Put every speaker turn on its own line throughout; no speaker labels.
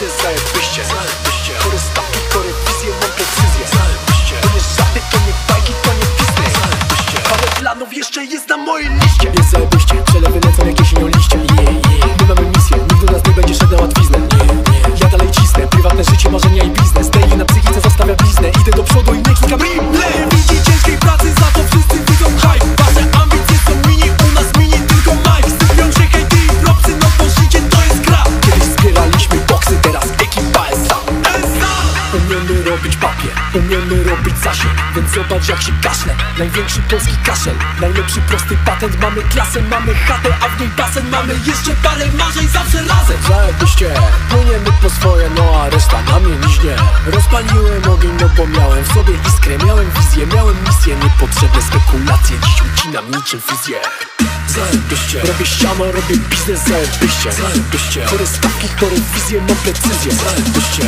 biznes zajebiście. Chore stawki, chore wizje, mam precyzję. To nie żarty, to nie bajki, to nie biznes. Parę planów jeszcze jest na mojej liście. Jest zajebiście, przelewy lecą jak jesienią liście. My mamy misję, nikt do nas nie będzie szedł na łatwiznę. Ja dalej cisnę, prywatne życie, marzenia i biznes. Daily na psychice zostawia bliznę. Idę do przodu i nie klikam replay. Widzi ciężkiej pracy, za to wszyscy widzą hype. Wasze ambicje są mini, u nas mini tylko Mike. Sypią się hejty i propsy, no to życie to jest gra. Kiedyś zbieraliśmy boksy, teraz ekipa SA. Umiemy robić papier, umiemy robić zasięg. Więc zobacz jak się kaszle, największy polski kaszel. Najlepszy prosty patent, mamy klasę, mamy chatę, a w niej basen. Mamy jeszcze parę marzeń, zawsze razem. Zajebiście, płyniemy po swoje, no a reszta na mnie liźnie. Rozpaliłem ogień, no bo miałem w sobie iskrę. Miałem wizję, miałem misję, niepotrzebne spekulacje. Dziś ucinam niczym fizję. Zajebiście, robię ściano, robię biznes, zajebiście. Chore stawki, chore wizje, mam precyzję.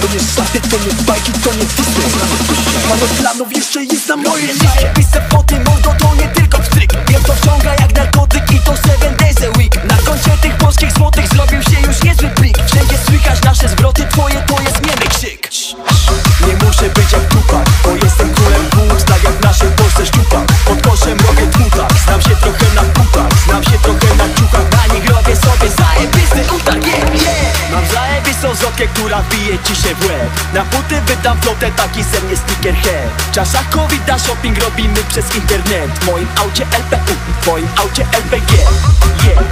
To nie żarty, to nie bajki, to nie biznes. Parę planów jeszcze jest na mojej liście.
Zajebiste foty, mordo, to nie tylko pstryk. Wiem, to wciąga jak narkotyk i to 7 days a week. Na koncie tych polskich złotych zrobił się już niezły plik. Wszędzie słychać nasze zwroty, twoje to jest niemy krzyk. Nie muszę być jak Tupac, bo jestem królem płuc. Tak jak w naszej Polsce szczupak. Pod koszem robię tłutak. Znam się trochę na putach, znam się trochę na ciuchach. Na nich robię sobie zajebisty utarg, Mam zajebistą zotkę, która bije ci się w łeb. Na buty wydam flotę, taki sen nie sneakerhead. W czasach covid na shopping robimy przez internet. W moim aucie LPU, w twoim aucie LPG.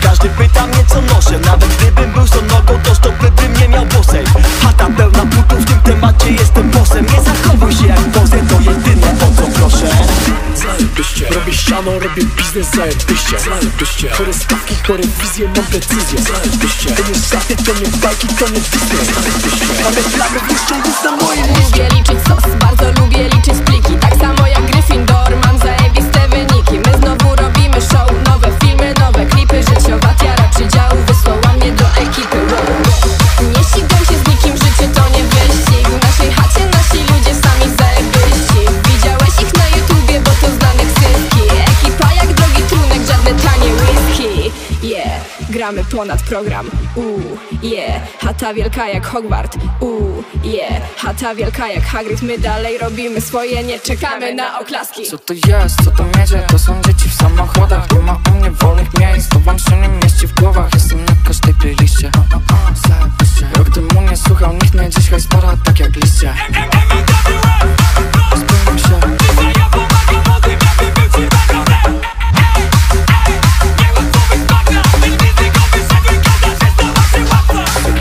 Każdy pyta mnie co noszę. Nawet gdybym był sonogą, to stopy bym nie miał bosej. Chata pełna butów, w tym temacie jestem bossem. Nie zachowuj się jak pozer, to jedyne o co proszę.
Zajebiście, robię ściano, robię biznes, zajebiście. Chore stawki, chore wizje, mam precyzję. To nie żarty, to nie bajki, to nie biznes. Parę planów jeszcze jest na mojej liście.
Lubię liczyć sos, bardzo lubię liczyć pliki. Tak samo jak Gryffindor, mam zajebiste wyniki. My znowu robimy show, nowe filmy, nowe klipy. Życiowa tiara przydziału wysłała mnie do ekipy. Nie ścigam się z nikim, życie to nie wyścig. W naszej chacie nasi ludzie sami zajebiści. Widziałeś ich na YouTubie, bo to znane ksywki. Ekipa jak drogi trunek, żadne tanie whisky. Gramy ponad program. Chata wielka jak Hogwart. Chata wielka jak Hagrid. My dalej robimy swoje, nie czekamy na oklaski.
Co to jest, co to miedzie? To są dzieci w samochodach. Nie ma u mnie wolnych miejsc, to wam się nie mieści w głowach. Jestem na każdej playliście. Rok temu nie słuchał nikt mnie, dziś hajs para tak jak liście. Spełniam się.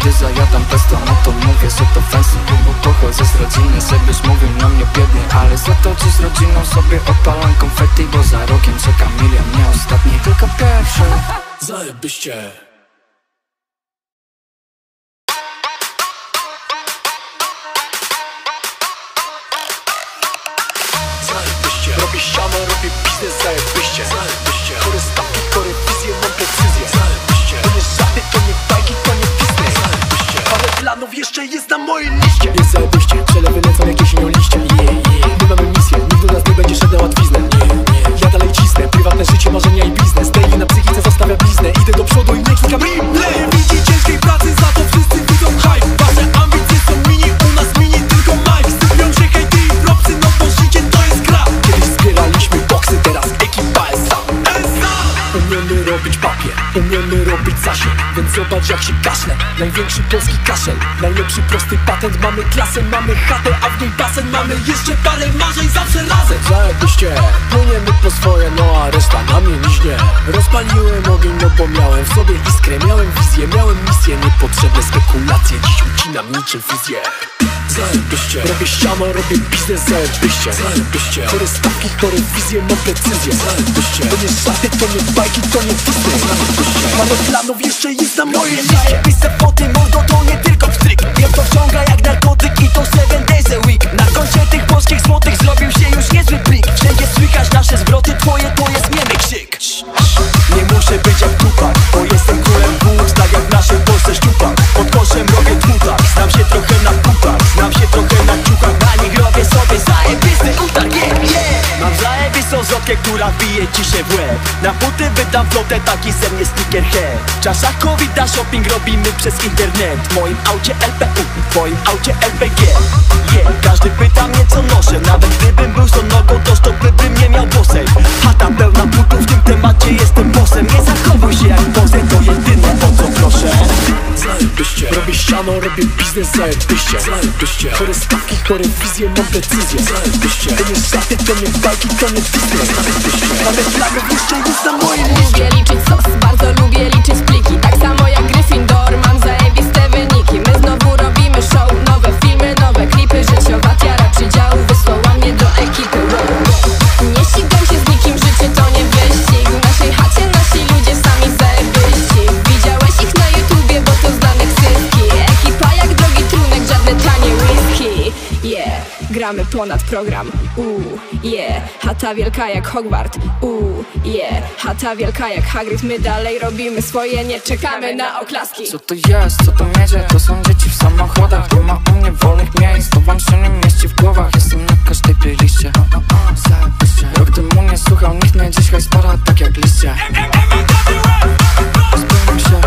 Gdy zajadam pesto, no to mówię, że to fancy. Bo pochodzę z rodziny, żebyś mówił na mnie biednie. Ale za to dziś z rodziną sobie odpalam konfetti. Bo za rokiem czeka milion, nie ostatni, tylko pierwszy.
Zajebiście. Robię ściano, robię biznes, zajebiście. Chore stawki, chore wizje, mam precyzję. To nie żarty, to nie bajki, to nie biznes. Parę planów jeszcze jest na mojej liście. Jest zajebiście, przelewy lecą jak jesienią liście. My mamy misję, nikt do nas nie będzie szedł na łatwiznę. Ja dalej cisnę, prywatne życie, marzenia i biznes. Daily na psychice zostawia bliznę. Idę do przodu i nie klikam replay. Widzi ciężkiej pracy, za to wszyscy widzą hype. Wasze ambicje są mini, u nas mini tylko Mike. Sypią się hejty i propsy, no to życie to jest gra. Kiedyś zbieraliśmy boksy, teraz ekipa SA. Umiemy robić papier, umiemy robić zasięg. Więc zobacz jak się kaszle, największy polski kaszel. Najlepszy prosty patent, mamy klasę, mamy chatę, a w niej basen. Mamy jeszcze parę marzeń, zawsze razem. Zajebiście, płyniemy po swoje, no a reszta na mnie liźnie. Rozpaliłem ogień, no bo miałem w sobie iskrę. Miałem wizję, miałem misję, niepotrzebne spekulacje. Dziś ucinam niczym fizję. Zajebiście, robię ściano, robię biznes, zajebiście. Chore stawki, chore wizje, mam precyzję. To nie żarty, to nie bajki, to nie biznes. Parę planów jeszcze jest na mojej liście.
Zajebiste foty, mordo, to nie tylko pstryk. Wiem, to wciąga jak narkotyk i to 7 days a week. Na koncie tych polskich złotych zrobił się już niezły plik. Wszędzie słychać nasze zwroty, twoje to jest niemy krzyk. Nie muszę być jak Tupac, bo jestem królem płuc. Tak jak w naszej Polsce szczupak. Pod koszem robię tłutak. Znam się trochę na putach, znam się trochę na ciuchach. Na nich robię sobie zajebisty utarg, Mam zajebistą zotkę, która bije ci się w łeb. Na buty wydam flotę, taki ze mnie sneakerhead. W czasach covid a shopping robimy przez internet. W moim aucie LPU, w twoim aucie LPG. Każdy pyta mnie co noszę, nawet gdybym był sonogą, to stopy bym nie miał bosej. Chata pełna butów, w tym temacie jestem bossem. Nie zachowuj się jak pozem, to jedyne o co proszę.
Zajebiście, robię ściano, robię biznes, zajebiście. Zajebiście, chore stawki, chore wizje, mam precyzję. Zajebiście, to nie żarty, to nie bajki, to nie Disney. Zajebiście, nawet planów jeszcze jest na moim liście.
Lubię liczyć sos, bardzo lubię liczyć pliki. Tak samo jak Gryffindor, mam zajebiste wyniki. My znowu robimy show, nowe filmy, nowe klipy. Życiowa tiara przydziału wysłała mnie do ekipy. Nie ścigam się z nikim, życie to nie wyścig. W naszej chacie nasi ludzie sami zajebiści. Widziałeś ich na YouTubie, bo to znane ksywki. Ekipa jak drogi trunek, żadne tanie whisky. Gramy ponad program. Chata wielka jak Hogwart. Chata wielka jak Hagrid. My dalej robimy swoje, nie czekamy na oklaski.
Co to jest, co to miedzie? To są dzieci w samochodach. Nie ma u mnie wolnych miejsc, to wam się nie mieści w głowach. Jestem na każdej playliście. Rok temu nie słuchał nikt mnie, dziś hajs para tak jak liście. Spełniam się.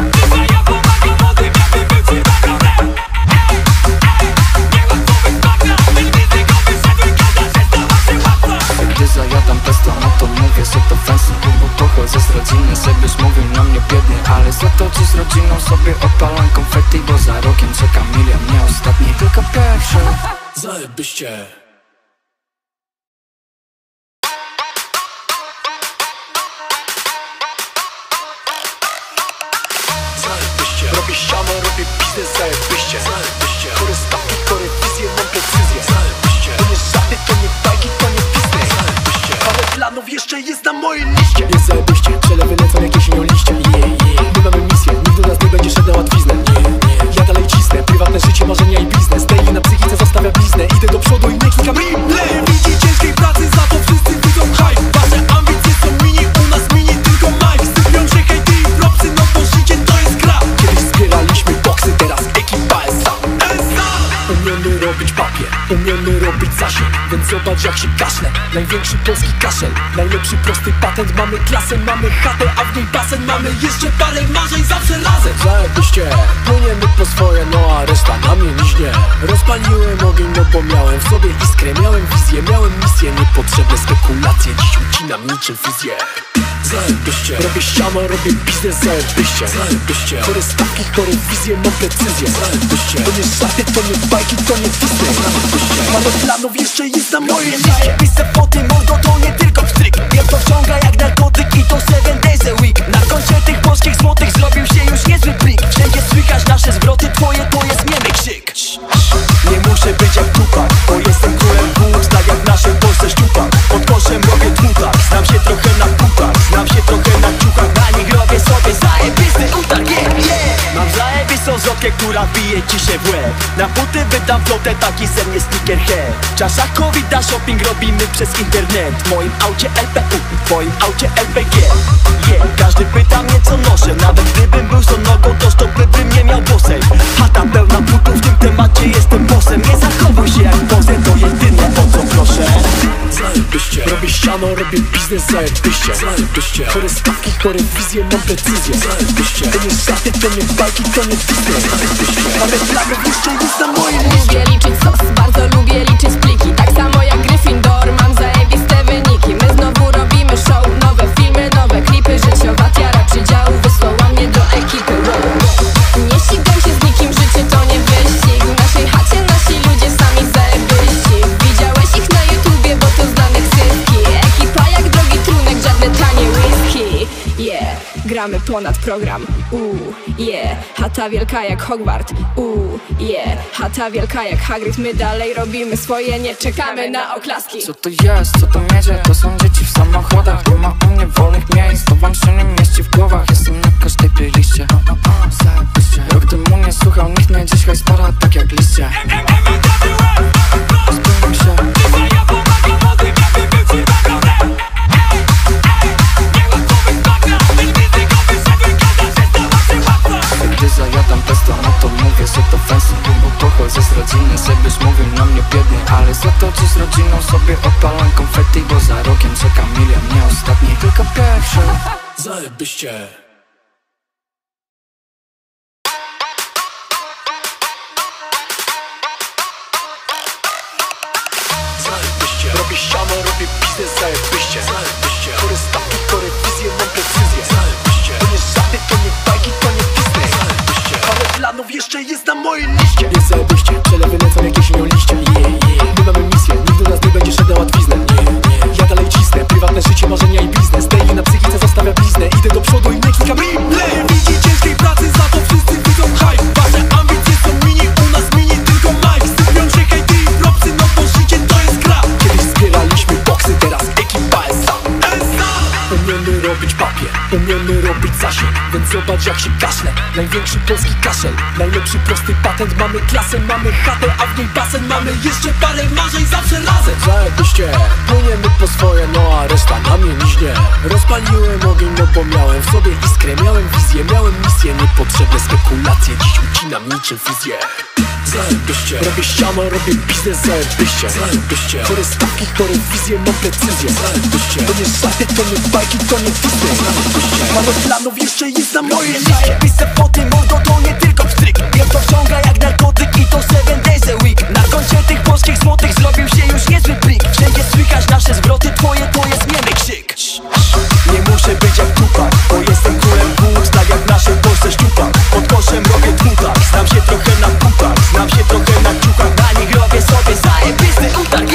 Gdy zajadam pesto, no to mówię, że to fancy, bo pochodzę z rodziny, żebyś mówił na mnie biednie. Ale za to dziś z rodziną sobie odpalam konfetti, bo za rokiem czeka milion, nie ostatni, tylko pierwszy.
Zajebiście. Zajebiście, robię ściano, robię biznes, zajebiście. Zajebiście, chore stawki, chore wizje, mam precyzję. Zajebiście, to nie żarty, to nie bajki, to nie Disney. Zajebiście, ale planów jeszcze jest na mojej liście. Jest zajebiście, przelewy lecą jak jesienią liście. My mamy misję, nikt do nas nie będzie szedł na łatwiznę. Ja dalej cisnę, prywatne życie, marzenia i biznes. Daily na psychice zostawia bliznę, idę do przodu i nie klikam replay. Widzi ciężkiej pracy, za to wszyscy widzą hype. Wasze ambicje są mini, u nas mini tylko Mike. Sypią się hejty i propsy, no to życie to jest gra. Kiedyś zbieraliśmy boksy, teraz ekipa SA. Umiemy robić papier, umiemy robić zasięg, więc zobacz jak się kaszle. Największy polski kaszel, najlepszy prosty patent. Mamy klasę, mamy chatę, a w niej basen. Mamy jeszcze parę marzeń, zawsze razem. Zajebiście, płyniemy po swoje, no a reszta na mnie liźnie. Rozpaliłem ogień, no bo miałem w sobie iskrę. Miałem wizję, miałem misję, niepotrzebne spekulacje. Dziś ucinam niczym fizję. Zajebiście, robię ściano, robię biznes, zajebiście. Zajebiście, chore stawki, chore wizje, mam precyzję. Zajebiście, to nie żarty, to nie bajki, to nie Disney. Zajebiście, parę planów jeszcze jest na mojej liście.
Zajebiste foty, mordo, to nie tylko wstryk. Wiem to wciąga jak narkotyk i to 7 days a week. Na koncie tych polskich złotych zrobił się już niezły plik. Wszędzie słychać nasze zwroty, twoje to jest niemy krzyk. Nie muszę być jak Tupac, bo jestem królem wód, tak jak w naszej Polsce szczupak. Pod koszem robię tłutak, znam się trochę na putach, znam się trochę na ciuchach. Na nich robię sobie zajebisty utarg, Mam zajebistą zotkę, która bije ci się w łeb. Na buty wydam flotę, taki ze mnie sneakerhead. W czasach covid a shopping robimy przez internet. W moim aucie LPU, w twoim aucie LPG. Każdy pyta mnie co noszę, nawet gdybym był sonogą, to stopy bym nie miał bosej. Chata pełna butów, w tym temacie jestem bossem. Nie zachowuj się jak pozem, to jedyne o co proszę.
Zajebiście, robię ściano, robię biznes, zajebiście. Zajebiście, chore stawki, chore wizje, mam precyzję. Zajebiście, to nie żarty, to nie bajki, to nie Disney. Zajebiście, ale planów jeszcze jest na mojej liście.
Lubię liczyć sos, bardzo lubię liczyć pliki. Tak samo jak Gryffindor, mam zajebiste wyniki. My znowu robimy show, nowe filmy, nowe klipy. Życiowa tiara przydziału wysłała mnie do ekipy. Nie ścigam się z nikim, życie to nie wyścig. W naszej chacie nasi ludzie sami zajebiści. Widziałeś ich na YouTubie, bo to znane ksywki. Ekipa jak drogi trunek, żadne tanie whisky. Gramy ponad program. Chata wielka jak Hogwart. Chata wielka jak Hagrid. My dalej robimy swoje, nie czekamy na oklaski.
Co to jest, co to miedzie? To są dzieci w samochodach. Nie ma u mnie wolnych miejsc, to wam się nie mieści w głowach. Jestem na każdej playliście. Rok temu nie słuchał nikt mnie, dziś hajs para tak jak liście. Spełniam się. Gdy zajadam pesto, no to mówię, że to fancy, bo pochodzę z rodziny, żebyś mówił na mnie biednie, ale za to dziś z rodziną sobie odpalam konfetti, bo za rokiem czeka milion, nie ostatni, tylko pierwszy.
Zajebiście. Robię ściano, robię biznes, zajebiście. Chore stawki, chore wizje, mam precyzję. To nie żarty, to nie bajki, to nie Disney. Parę planów jeszcze jest na mojej liście. Jest zajebiście, przelewy lecą jak jesienią liście. My mamy misję, nikt do nas nie będzie szedł na łatwiznę. Ja dalej cisnę, prywatne życie, marzenia i biznes. Daily na psychice zostawia bliznę, idę do przodu i nie klikam replay. Widzi ciężkiej pracy, za to wszyscy widzą hype. Wasze ambicje są mini, u nas mini tylko Mike. Sypią się hejty i propsy, no bo życie to jest gra. Kiedyś zbieraliśmy boksy, teraz ekipa SA. Umiemy robić papier, umiemy robić zasięg, więc zobacz jak się kaszle. Największy polski kaszel, najlepszy prosty patent. Mamy klasę, mamy chatę, a w niej basen. Mamy jeszcze parę marzeń zawsze razem. Zajebiście, płyniemy po swoje, no a reszta na mnie liźnie. Rozpaliłem ogień, no bo miałem w sobie iskrę. Miałem wizję, miałem misję, niepotrzebne spekulacje. Dziś ucinam niczym fizję. Zajebiście, robię ściano, robię biznes, zajebiście. Chore stawki, chore wizje, mam precyzję. To nie żarty, to nie bajki, to nie Disney. Parę planów jeszcze jest na mojej liście.
Zajebiste foty, mordo, to nie tylko pstryk. Wiem, to wciąga jak narkotyk i to 7 days a week. Na koncie tych polskich złotych zrobił się już niezły plik. Wszędzie słychać nasze zwroty, twoje to jest niemy krzyk. Nie muszę być jak Tupac, bo jestem królem wód. Tak jak w naszej Polsce szczupak, pod koszem robię tłutak. Znam się trochę na pupach, znam się trochę na ciuchach. Na nich robię sobie zajebisty utarg,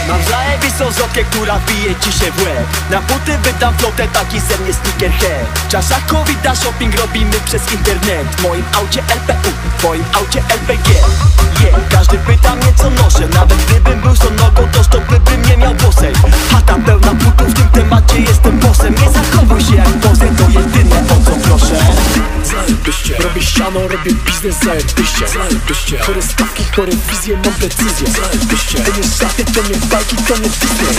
Mam zajebistą zotkę, która bije ci się w łeb. Na buty wydam flotę, taki ze mnie sneakerhead. W czasach COVID-a shopping robimy przez internet. W moim aucie LPU, w moim aucie LPG. Każdy pyta mnie co noszę, nawet gdybym był sonogą, to stopy bym nie miał włosej. Chata pełna butów, w tym temacie jestem bossem. Nie zachowuj się jak pozę, to jedyne o co proszę.
Zajebiście, robię ściano, robię biznes, zajebiście. Chore stawki, chore wizje, mam precyzję. To nie żarty, to nie bajki, to nie Disney.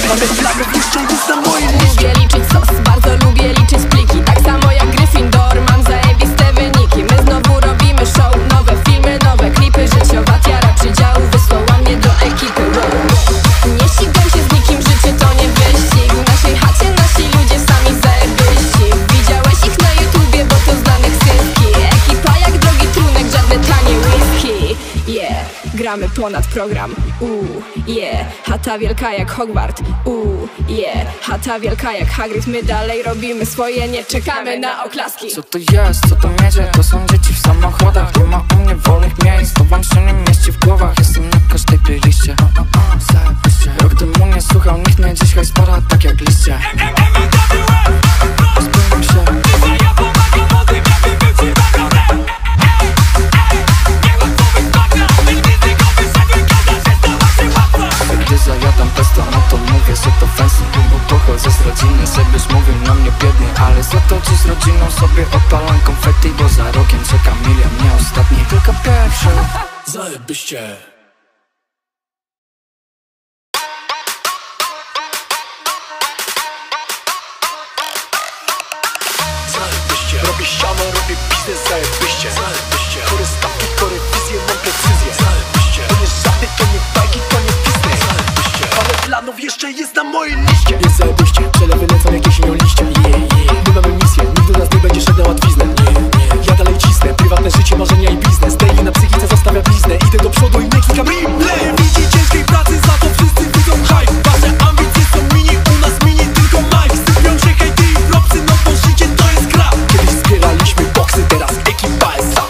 Parę planów jeszcze jest na mojej liście.
Lubię liczyć sos, bardzo lubię liczyć pliki. Tak samo jak Gryffindor, mam zajebiste wyniki. My znowu robimy show, nowe filmy, nowe klipy. Życiowa tiara przydziału wysłała mnie do ekipy. Nie ścigam się z nikim, życie to nie wyścig. W naszej chacie nasi ludzie sami zajebiści. Widziałeś ich na YouTubie, bo to znanych synki. Ekipa jak drogi trunek, żadne tanie whisky. Gramy ponad program. Chata wielka jak Hogwart. Chata wielka jak Hagrid. My dalej robimy swoje, nie czekamy na oklaski.
Co to jest, co to miedzie? To są dzieci w samochodach. Nie ma u mnie wolnych miejsc, to wam się nie mieści w głowach. Jestem na każdej playliście. Rok temu nie słuchał nikt mnie, dzisiaj spara tak jak liście. Spełniam się. Gdy zajadam pesto, no to mówię, że to fancy, bo pochodzę z rodziny, żebyś mówił na mnie biednie, ale za to dziś z rodziną sobie odpalam konfetti, bo za rokiem czeka milion, nie ostatni, tylko pierwszy.
Zajebiście. Robię ściano, robię biznes, zajebiście. Chore stawki, chore wizje, mam precyzję. To nie żarty, to nie bajki, to nie Disney. Parę planów jeszcze jest na mojej liście. Jest zajebiście, przelewy lecą jak jesienią liście. My mamy misję, nikt do nas nie będzie szedł na łatwiznę. Ja dalej cisnę, prywatne życie, marzenia i biznes. Daily na psychice zostawia bliznę, idę do przodu i nie klikam replay. Widzi ciężkiej pracy, za to wszyscy widzą hype. Wasze ambicje są mini, u nas mini tylko Mike. Sypią się hejty i propsy, no bo życie to jest gra. Kiedyś zbieraliśmy boksy, teraz ekipa SA.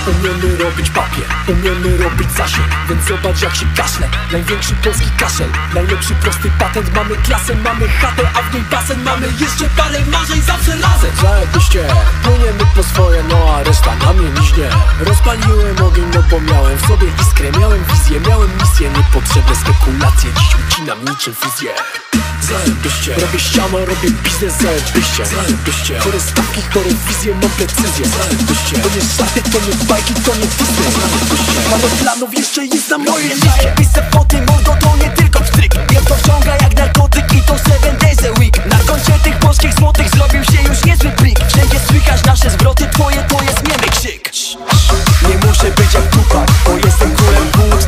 Umiemy robić papier, umiemy robić zasięg, więc zobacz jak się kaszle. Największy polski kaszel, najlepszy prosty patent. Mamy klasę, mamy chatę, a w niej basen. Mamy jeszcze parę marzeń zawsze razem. Zajebiście, płyniemy po swoje, no a reszta na mnie liźnie. Rozpaliłem ogień, no bo miałem w sobie iskrę. Miałem wizję, miałem misję, niepotrzebne spekulacje. Dziś ucinam niczym fizję. Zajebiście, robię ściano, robię biznes, zajebiście. Chore stawki, chore wizje, mam precyzję. To nie żarty, to nie bajki, to nie Disney. Parę planów jeszcze jest na mojej liście.
Zajebiste foty, mordo, to nie tylko pstryk. Wiem, to wciąga jak narkotyk i to 7 days a week. Na koncie tych polskich złotych zrobił się już niezły plik. Wszędzie słychać nasze zwroty, twoje to jest niemy krzyk. Nie muszę być jak Tupac, bo jestem królem wód.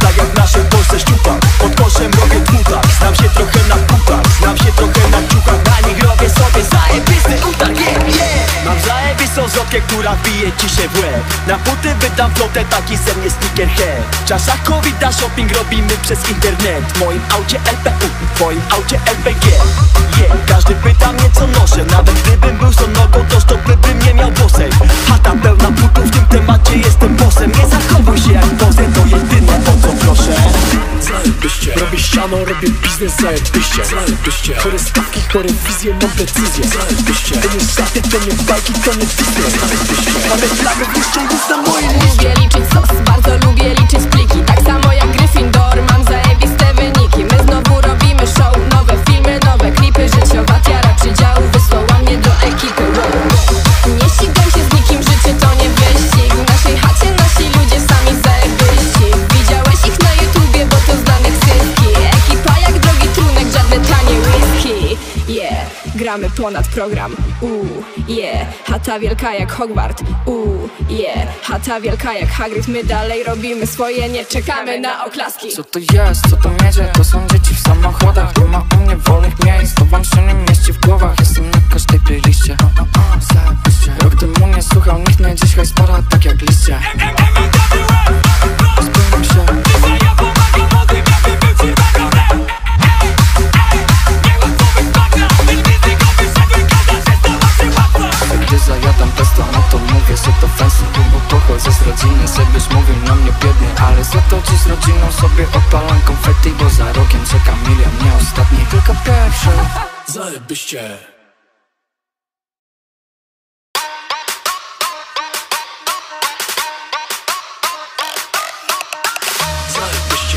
która bije ci się w łeb. Na buty wydam flotę, taki ze mnie sneakerhead. Czaszakowi da shopping robimy przez internet. W moim aucie LPU, w twoim aucie LPG. Każdy pyta mnie co noszę. Nawet gdybym był sonogą, to stopy bym nie miał bosej. Chata pełna butów, w tym temacie jestem bossem. Nie zachowuj się jak pozę, to jedyne o co proszę.
Zajebiście, robię ściano, robię biznes, zajebiście. Zajebiście, chore stawki, chore wizje, mam precyzję. Zajebiście, to nie żarty, to nie bajki, to nie Disney. Zajebiście, ale planów jeszcze jest na mojej liście.
Lubię liczyć sos, bardzo lubię liczyć pliki. Tak samo jak Gryffindor, mam zajebiste wyniki. My znowu robimy show, nowe filmy, nowe klipy. Życiowa tiara przydziału wysłała mnie do ekipy. Nie ścigam się z nikim, życie to nie wyścig. W naszej chacie nasi ludzie sami zajebiści. Widziałeś ich na YouTubie, bo to znane ksywki. Ekipa jak drogi trunek, żadne tanie whisky. Gramy ponad program. Chata wielka jak Hogwart. Chata wielka jak Hagrid. My dalej robimy swoje, nie czekamy na oklaski.
Co to jest, co to miedzie? To są dzieci w samochodach. Nie ma u mnie wolnych miejsc, to wam się nie mieści w głowach. Jestem na każdej playliście. Rok temu nie słuchał nikt mnie, dzisiaj spora tak jak liście. Spełniam się. Gdy zajadam pesto, no to mówię, że to fancy. Bo pochodzę z rodziny, żebyś mówił na mnie biednie. Ale za to dziś z rodziną sobie odpalam konfetti. Bo za rokiem czeka milion, nie ostatni, tylko pierwszy.
Zajebiście.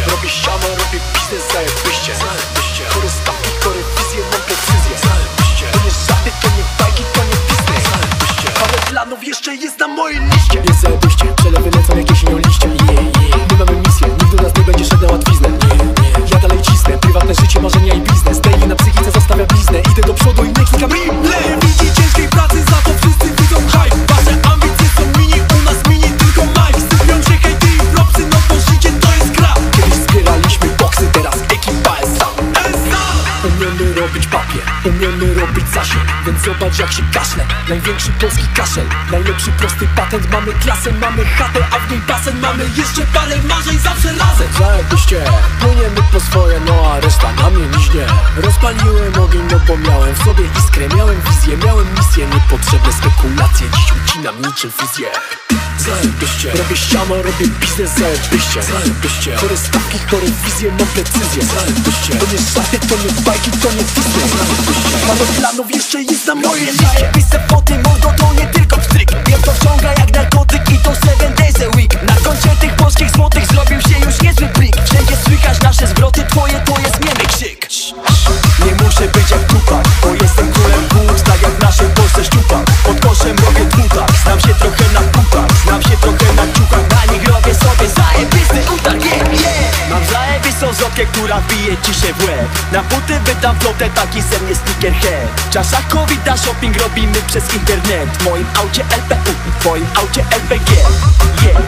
Robię ściano, robię biznes, zajebiście. Zajebiście, chore stawki, chore wizje, mam precyzję. Zajebiście, to nie żarty, to nie bajki, to nie Disney. Zajebiście, ale planów jeszcze jest na mojej liście. Jest zajebiście, przelewy lecą jak jesienią liście. My mamy misję, nikt do nas nie będzie szedł na łatwiznę. Ja dalej cisnę, prywatne życie, marzenia i biznes. Daily na psychice zostawia bliznę. Idę do przodu i nie klikam replay. Widzi ciężkiej pracy, za to wszyscy widzą hype. Wasze ambicje są mini, u nas mini tylko Mike. Sypią się hejty i propsy, no to życie to jest gra. Kiedyś zbieraliśmy boksy, teraz ekipa SA. Umiemy robić papier, umiemy robić zasięg. Więc zobacz jak się kaszle, największy polski kaszel. Najlepszy prosty patent, mamy klasę, mamy chatę, a w niej basen. Mamy jeszcze parę marzeń, zawsze razem. Zajebiście, płyniemy po swoje, no a reszta na mnie liźnie. Rozpaliłem ogień, no bo miałem w sobie iskrę. Miałem wizję, miałem misję, niepotrzebne spekulacje. Dziś ucinam niczym fuzję. Zajebiście, robię ściano, robię biznes, zajebiście. Zajebiście, chore stawki, chore wizje, mam precyzję. Zajebiście, to nie żarty, to nie bajki, to nie Disney. Zajebiście, mamy planów jeszcze jest na mojej liście.
Zajebiste foty, mordo, to nie tylko pstryk. Wiem to wciąga jak narkotyk i to 7 days a week. Na koncie tych polskich złotych zrobił się już niezły plik. Wszędzie słychać nasze zwroty, twoje to jest niemy krzyk. Nie muszę być jak Tupac, bo jestem królem płuc. Tak jak w naszej Polsce szczupak. Pod koszem robię dwutak, znam się trochę na putach. Znam się trochę na ciukach, na nich robię sobie zajebisty utarg. Mam zajebistą zotkę, która bije ci się w łeb. Na buty wydam flotę, taki ze mnie sneakerhead. Czaszakowi da shopping robimy przez internet. W moim aucie LPU, w twoim aucie LPG.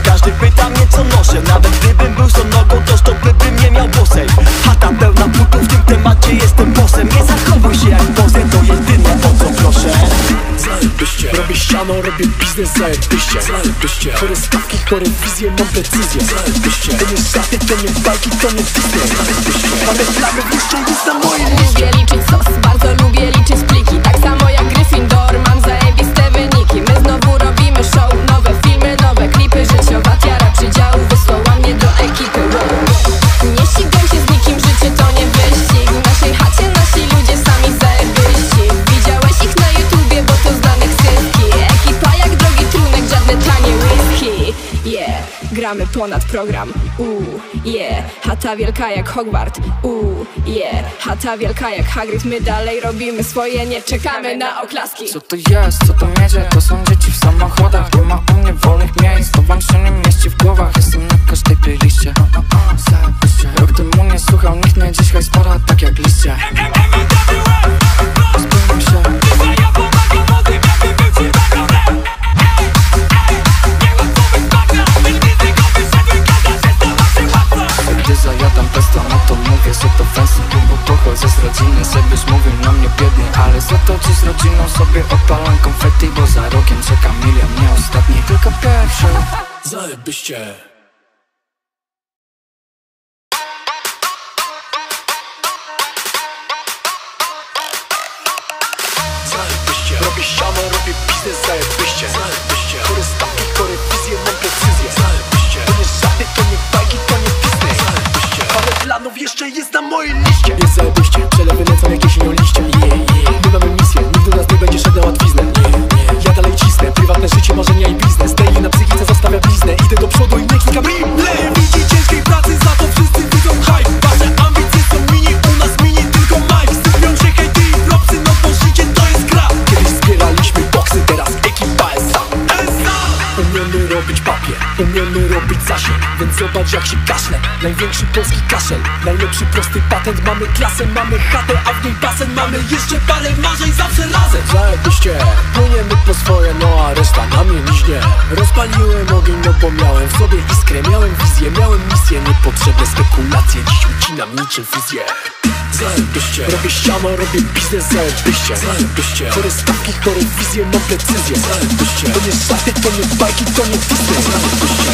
Każdy pyta mnie co noszę. Nawet gdybym był sonogą, to stopy bym nie miał bosej. Chata pełna butów, w tym temacie jestem bossem. Nie zachowuj się jak pozę, to jedyne o co proszę.
Zajebiście, robię ściano, robię biznes, zajebiście. Zajebiście, chore stawki, chore wizje, mam precyzję. Zajebiście, to nie żarty, to nie bajki, to nie Disney. Zajebiście, ale planów jeszcze jest na mojej liście.
Lubię liczyć sos, bardzo lubię liczyć pliki. Tak samo jak Gryffindor, mam zajebiste wyniki. My znowu robimy show, nowe filmy, nowe klipy. Życiowa tiara przydziału wysłała mnie do ekipy. Nie ścigam się z nikim, życie to nie wyścig. W naszej chacie nasi ludzie sami zajebiści. Widziałeś ich na YouTubie, bo to znane ksywki. Ekipa jak drogi trunek, żadne tanie whisky. Gramy ponad program. Chata wielka jak Hogwart. Chata wielka jak Hagrid. My dalej robimy swoje, nie czekamy na oklaski.
Co to jest, co to miedzie? To są dzieci w samochodach. Nie ma u mnie wolnych miejsc, to wam się nie mieści w głowach. Jestem na każdej playliście. Rok temu nie słuchał nikt mnie, dzisiaj spora tak jak liście. Spełniam się. Gdy zajadam pesto, no to mówię, że to fancy. Bo pochodzę z rodziny, żebyś mówił na mnie biednie. Ale za to dziś z rodziną sobie odpalam konfetti, bo za rokiem czeka milion, nie ostatni, tylko pierwszy.
Zajebiście. Robię siano, robię biznes, zajebiście. Chore stawki, chore wizje, mam precyzję. To nie żarty, to nie bajki, to nie Disney. Parę planów jeszcze jest na mojej liście. Jest zajebiście, przelewy lecą jak jesienią liście. My mamy misję, nikt do nas nie będzie szedł na łatwiznę. Ja dalej cisnę, prywatne życie, marzenia i biznes. Daily na psychice zostawia bliznę, idę do przodu i nie klikam replay. Widzi ciężkiej pracy, za to wszyscy widzą hype. Wasze ambicje są mini, u nas mini, tylko Mike. Sypią się hejty i propsy, no bo życie to jest gra. Kiedyś zbieraliśmy boksy, teraz ekipa SA. Umiemy robić papier, umiemy robić zasięg, więc zobacz jak się kaszle. Największy polski kaszel, najlepszy prosty patent. Mamy klasę, mamy chatę, a w niej basen. Mamy jeszcze parę marzeń, zawsze razem. Zajebiście, płyniemy po swoje, no a reszta na mnie liźnie. Rozpaliłem ogień, no bo miałem w sobie iskrę. Miałem wizję, miałem misję, niepotrzebne spekulacje. Dziś ucinam niczym fuzję. Zajebiście, robię siano, robię biznes, zajebiście. Chore stawki, chore wizje, mam precyzję. To nie żarty, to nie bajki, to nie Disney.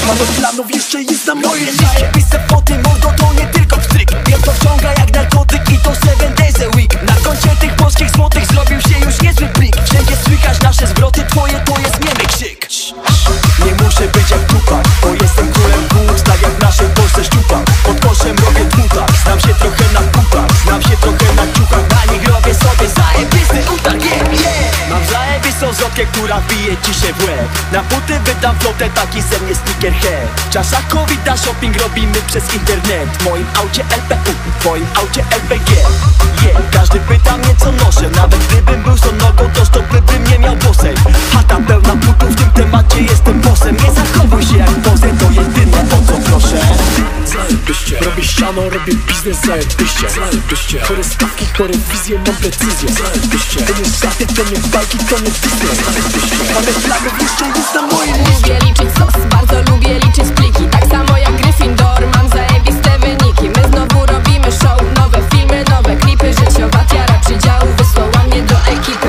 Parę planów jeszcze jest na mojej liście.
Zajebiste foty, mordo, to nie tylko pstryk. Wiem to wciąga jak narkotyk i to 7 days a week. Na koncie tych polskich złotych zrobił się już niezły plik. Wszędzie słychać nasze zwroty, twoje to jest niemy krzyk. Nie muszę być jak Tupac, bo jestem królem płuc. Tak jak w naszej Polsce szczupak, pod koszem robię dmutak. Znam się trochę na butach, znam się trochę na ciuchach. Na nich robię sobie zajebisty utarg, yeah. Mam zajebistą zotkę, która bije ci się w łeb. Na buty wydam flotę, taki ze mnie sneakerhead. W czasach COVID na shopping robimy przez internet. W moim aucie LPU, w twoim aucie LPG, yeah. Każdy pyta mnie co noszę, nawet gdybym był sonogą, to stopy bym nie miał bosej. Chata pełna butów, w tym temacie jestem bossem. Nie zachowuj się jak pozę, to jedyne o co proszę.
Zajebiście, robię siano, robię biznes, zajebiście. Chore stawki, chore wizje, mam precyzję. To nie żarty, to nie bajki, to nie Disney. Parę planów jeszcze jest na mojej liście.
Lubię liczyć sos, bardzo lubię liczyć pliki. Tak samo jak Gryffindor, mam zajebiste wyniki. My znowu robimy show, nowe filmy, nowe klipy. Życiowa tiara przydziału wysłała mnie do ekipy.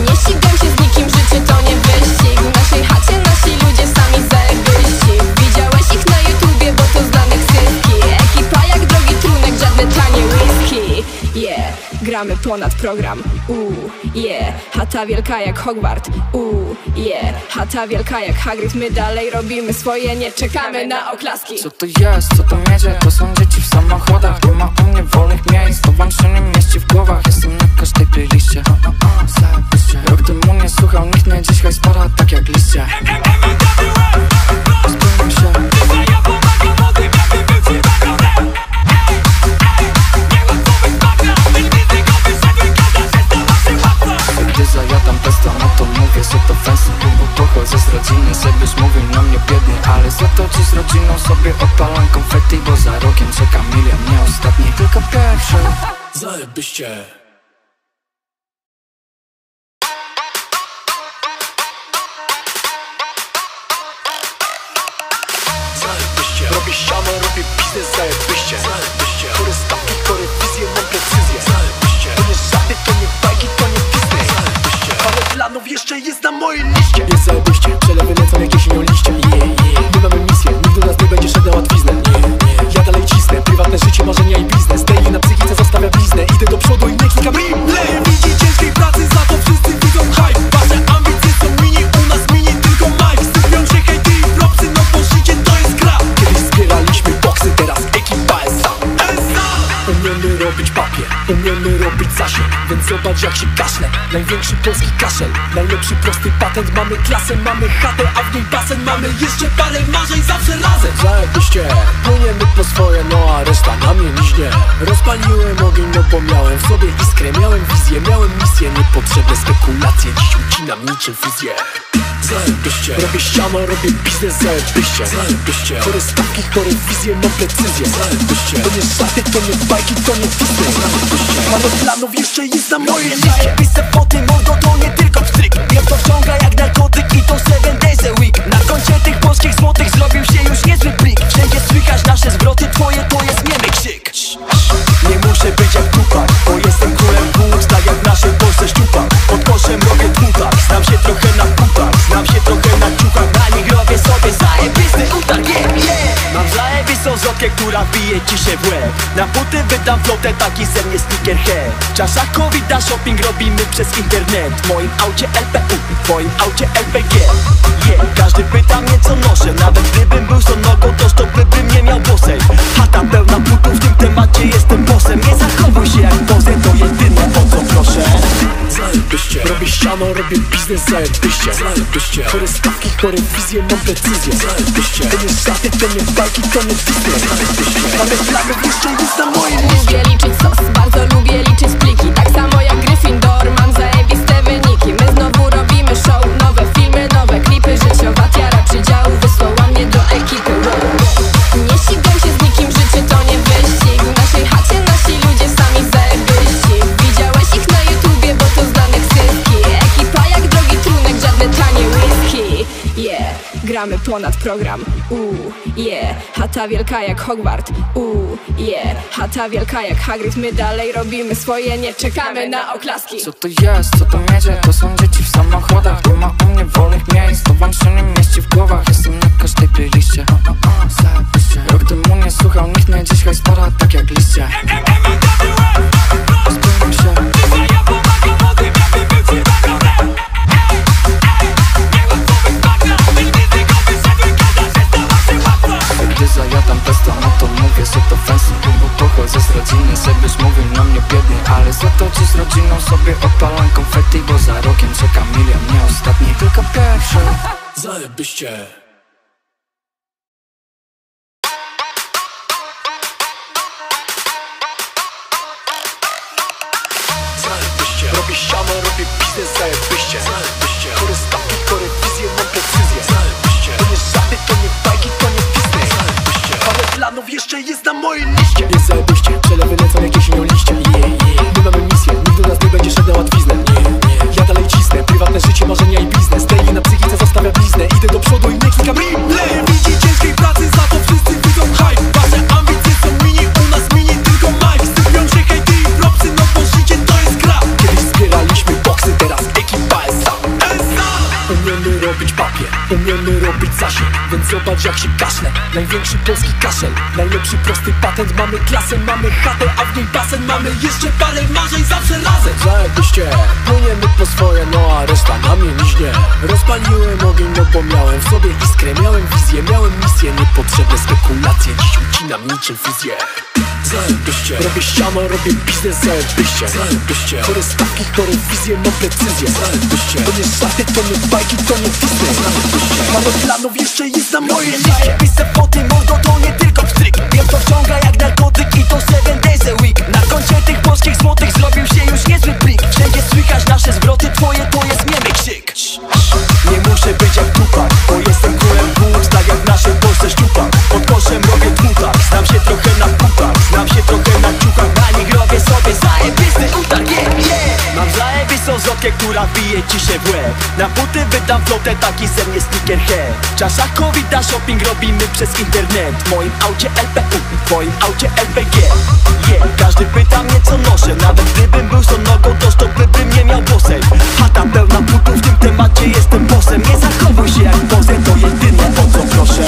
Nie ścigam się z nikim, życie to nie wyścig. W naszej chacie nasi ludzie sami zajebiści. Widziałeś ich na YouTubie, bo to znane ksywki. Ekipa jak drogi trunek, żadne tanie whisky. Yeah, gramy ponad program. Yeah, chata wielka jak Hogwart. Yeah, chata wielka jak Hagrid. My dalej robimy swoje, nie czekamy na oklaski.
Co to jest, co to jedzie? To są dzieci w samochodach. Nie ma u mnie wolnych miejsc, to wam się nie mieści w głowach. Jestem na każdej playliście. Zajebiście. Rok temu nie słuchał nikt mnie, dziś hajs para tak jak liście. Spełniam się. Gdy zajadam pesto, no to mówię, że to fancy, bo pochodzę z rodziny, żebyś mówił na mnie biednie. Ale za to dziś z rodziną sobie odpalam konfetti, bo za rokiem czeka milion, nie ostatni, tylko pierwszy.
Zajebiście. Robię siano, robię biznes, zajebiście. Chore stawki, chore wizje, mam precyzję. To nie żarty, to nie bajki, to nie Disney. Parę planów jeszcze jest na mojej liście. Jest zajebiście, przelewy lecą jak jesienią liście. My mamy misję, nikt do nas nie będzie szedł na łatwiznę. Ja dalej cisnę, prywatne życie, marzenia i biznes. Daily na psychice zostawia bliznę, idę do przodu i nie klikam replay. Widzi ciężkiej pracy, za to wszyscy widzą hype. Wasze ambicje są mini, u nas mini, tylko Mike. Sypią się hejty i propsy, no bo życie to jest gra. Kiedyś zbieraliśmy boksy, teraz ekipa SA. Umiemy robić papier, umiemy robić zasięg, więc zobacz jak się kaszle. Największy polski kaszel, najlepszy prosty patent. Mamy klasę, mamy chatę, a w niej basen. Mamy jeszcze parę marzeń, zawsze razem. Zajebiście, płyniemy po swoje, no a reszta na mnie liźnie. Rozpaliłem ogień, no bo miałem w sobie iskrę. Miałem wizję, miałem misję, niepotrzebne spekulacje. Dziś ucinam niczym fuzję. Zajebiście, robię siano, robię biznes, zajebiście. Chore stawki, chore wizje, mam precyzję. To nie żarty, to nie bajki, to nie Disney. Parę planów jeszcze jest na mojej liście.
Zajebiste foty, mordo, to nie tylko pstryk. Wiem to wciąga jak narkotyk i to 7 days a week. Na koncie tych polskich złotych zrobił się już niezły plik. Wszędzie słychać nasze zwroty, twoje to jest niemy krzyk. Nie muszę być jak Tupac, bo jestem królem płuc. Tak jak w naszej Polsce wbije ci się w łeb. Na buty wydam flotę, taki ze mnie sneakerhead. W czasach COVID-a shopping robimy przez internet. W moim aucie LPU, w twoim aucie LPG. Każdy pyta mnie co noszę, nawet gdybym był sonogą, to stopy bym nie miał bosej. Chata pełna butów, w tym temacie jestem bossem. Nie zachowuj się jak pozę, to jedyne o co proszę.
Zajebiście, robię ściano, robię biznes, zajebiście. Zajebiście, chore stawki, chore wizje, mam precyzję. Zajebiście, to nie żarty, to nie bajki, to nie Disney. Zajebiście, mamy flagę, jeszcze jest na moim liście.
Lubię liczyć sos, bardzo lubię liczyć pliki. Tak samo jak Gryffindor, mam zajebiste wyniki. My znowu robimy show, nowe filmy, nowe klipy. Życiowa tiara przydziału wysłała mnie do ekipy. Nie ścigam się z nikim, życie to nie wyścig. W naszej chacie nasi ludzie sami zajebyści. Widziałeś ich na YouTubie, bo to znane ksywki. Ekipa jak drogi trunek, żadne tanie whisky. Gramy ponad program. Chata wielka jak Hogwart. Chata wielka jak Hagrid. My dalej robimy swoje, nie czekamy na oklaski.
Co to jest, co to miedzie? To są dzieci w samochodach. Nie ma u mnie wolnych miejsc, to wam się nie mieści w głowach. Jestem na każdej playliście. Rok temu nie słuchał nikt mnie, dziś hajs para tak jak liście. Spełniam się. Gdy zajadam pesto, no to mówię, że to fancy. Bo pochodzę z rodziny, żebyś mówił na mnie biednie. Ale za to dziś z rodziną sobie odpalam konfetti. Bo za rokiem czeka milion, nie ostatni, tylko pierwszy.
Zajebiście. Zajebiście, robię ściano, robię biznes, zajebiście. Zajebiście, chore stawki, chore wizje, mam precyzję. Zajebiście, to nie żarty, to nie bajki, to nie Disney. Zajebiście, parę planów jeszcze jest na mojej liście. Jest zajebiście, przelewy lecą jak jesienią liście. My mamy misję, nikt do nas nie będzie szedł na łatwiznę. Ja dalej cisnę, prywatne życie, marzenia i biznes. Daily na psychice zostawia bliznę, idę do przodu i nie klikam replay. Widzi ciężkiej pracy, za to wszyscy widzą hype. Wasze ambicje są mini, u nas mini tylko Mike. Sypią się hejty i propsy, no bo życie to jest gra. Kiedyś zbieraliśmy boksy, teraz ekipa SA. Umiemy robić papier, umiemy robić zasięg. Więc zobacz jak się kaszle, największy polski kaszel. Najlepszy prosty patent, mamy klasę, mamy chatę, a w niej basen. Mamy jeszcze parę marzeń, zawsze razem. Zajebiście, płyniemy po swoje, no a reszta na mnie liźnie. Rozpaliłem ogień, no bo miałem w sobie iskrę. Miałem wizję, miałem misję, niepotrzebne spekulacje. Dziś ucinam niczym fizję. Zajebiście, robię ściano, robię biznes, zajebiście. Zajebiście, chore stawki, chore wizje, mam precyzję. Zajebiście, to nie żarty, to nie bajki, to nie Disney. Zajebiście, parę planów jeszcze jest na mojej liście.
Pisę foty, mordo, to nie tylko pstryk. Wiem to wciąga jak narkotyk i to 7 days a week. Na koncie tych polskich złotych zrobił się już niezły plik. Wszędzie słychać nasze zwroty, twoje to jest niemy krzyk. Nie muszę być jak Tupac, bo jestem królem books, tak jak w naszej Polsce szczupak. Pod koszem robię tmutak, znam się trochę na pupach, znam się trochę na ciukach. Na nich robię sobie zajebisty utarg, Mam zajebistą zwrotkę, która bije ci się w łeb. Na buty wydam flotę, taki ze mnie sneakerhead. W czasach COVID-a shopping robimy przez internet. W moim aucie LPU, w twoim aucie LPG. Każdy pyta mnie co noszę, nawet gdybym był sonogą, to stopy bym nie miał bosej. Chata pełna butów, w tym temacie jestem bossem. Nie zachowuj się jak pozę, to jedyne o co proszę.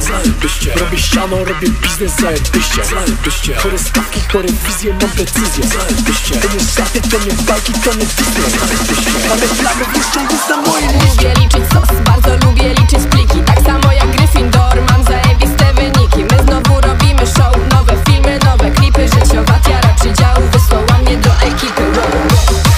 Zajebiście, robię ściano, robię biznes, zajebiście. Zajebiście, chore stawki, chore wizje, mam precyzję. Zajebiście, to nie żarty, to nie bajki, to nie Disney. Zajebiście, mamy flagę, jeszcze jest na mojej liście.
Lubię liczyć sos, bardzo lubię liczyć pliki. Tak samo jak Gryffindor, mam zajebiste wyniki. My znowu robimy show, nowe filmy, nowe klipy. Życiowa tiara przydziału wysłała mnie do ekipy.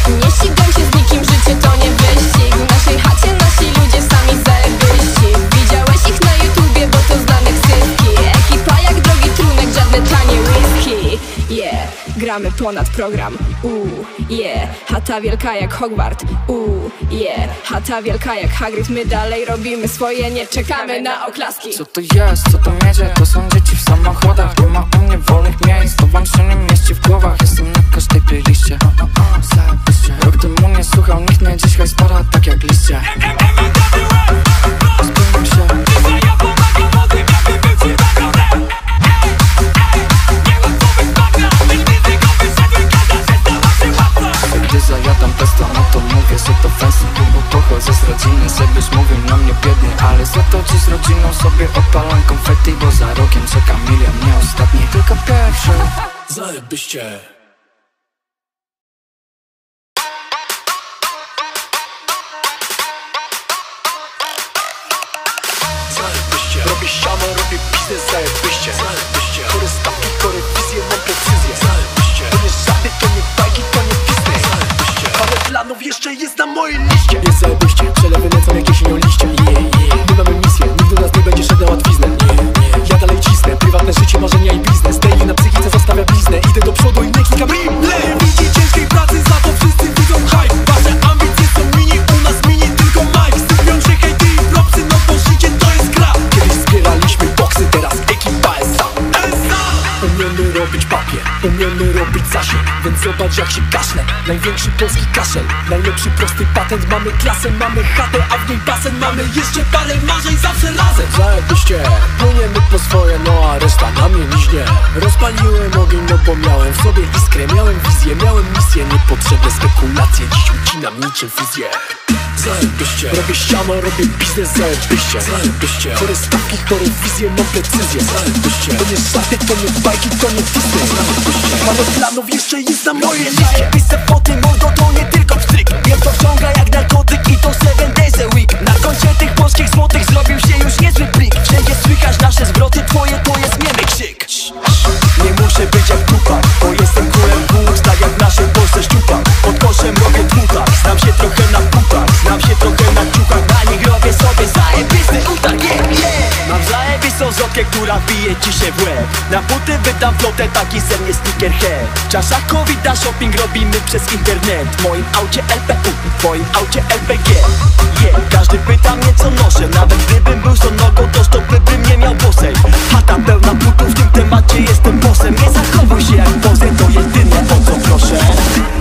Nie ścigam się z nikim, życie to nie wyścig. W naszej chacie nasi ludzie sami zajebyści. Widziałeś ich na YouTubie, bo to znane ksywki. Ekipa jak drogi trunek, żadne tanie whisky. Gramy ponad program. Chata wielka jak Hogwart. Chata wielka jak Hagrid. My dalej robimy swoje, nie czekamy na oklaski.
Co to jest, co to miedzie? To są dzieci w samochodach. Nie ma u mnie wolnych miejsc, to wam się nie mieści w głowach. Jestem na każdej playliście. Rok temu nie słuchał nikt mnie, dziś hajs para tak jak liście. Spełniam się. Gdy zajadam pesto, no to mówię, że to fancy. Bo pochodzę z rodziny, żebyś mówił na mnie biednie. Ale za to dziś z rodziną sobie odpalam konfetti. Bo za rokiem czeka milion, nie ostatni.
Zajebiście. Robię siano, robię biznes, zajebiście. Chory stawki, chory wizje, mam precyzję. To nie żarty, to nie bajki, to nie Disney. Parę planów jeszcze jest na mojej liście. Jest zajebiście, przelewy lecą jak jesienią liście. My mamy misję, nikt do nas nie będzie szedł na łatwiznę. Ja dalej cisnę, prywatne życie, marzenia i biznes. Daily na psychice zostawia bliznę. Idę do przodu i nie klikam replay. Widzi ciężkiej pracy, za to wszyscy widzą hype. Wasze ambicje są mini, u nas mini tylko Mike. Sypią się hejty i propsy, no bo życie to jest gra. Kiedyś zbieraliśmy boksy, teraz ekipa SA. Umiemy robić papier, umiemy robić zasięg. Więc zobacz jak się kaszle, największy polski kaszel. Najlepszy prosty patent, mamy klasę, mamy chatę, a w niej basen. Mamy jeszcze parę marzeń, zawsze razem. Zajebiście, płyniemy po swoje, no a reszta na mnie liźnie. Rozpaliłem ogień, no bo miałem w sobie iskrę. Miałem wizję, miałem misję, niepotrzebne spekulacje. Dziś ucinam niczym fizję. Zajebiście, robię ściano, robię biznes, zajebiście. Chory stawki, chory wizje, mam precyzję. Zajebiście, to nie żarty, to nie bajki, to nie Disney. Parę planów jeszcze jest na mojej liście.
Zajebiste foty, mordo, to nie tylko pstryk. Wiem to wciąga jak narkotyk i to 7 days a week. Na koncie tych polskich złotych zrobił się już niezły plik. Wszędzie słychać nasze zwroty, twoje to jest niemy krzyk. Nie muszę być jak tupak, bo jestem królem włócz. Tak jak w naszej Polsce szczupak, pod koszem robię tłutak. Znam się trochę na pupach, znam się trochę na ciukach. Na nich robię sobie zajebisty utarg, Mam zajebistą zotkę, która bije ci się w łeb. Na buty wydam flotę, taki ze mnie sneakerhead. Czasza COVID na shopping robimy przez internet. W moim aucie LPU, w twoim aucie LPG. Każdy pyta mnie co noszę. Nawet gdybym był z nogą, to stopy bym nie miał bosej. Chata pełna butów, w tym temacie jestem bossem. Nie zachowuj się jak pozę, to jedyne o co proszę.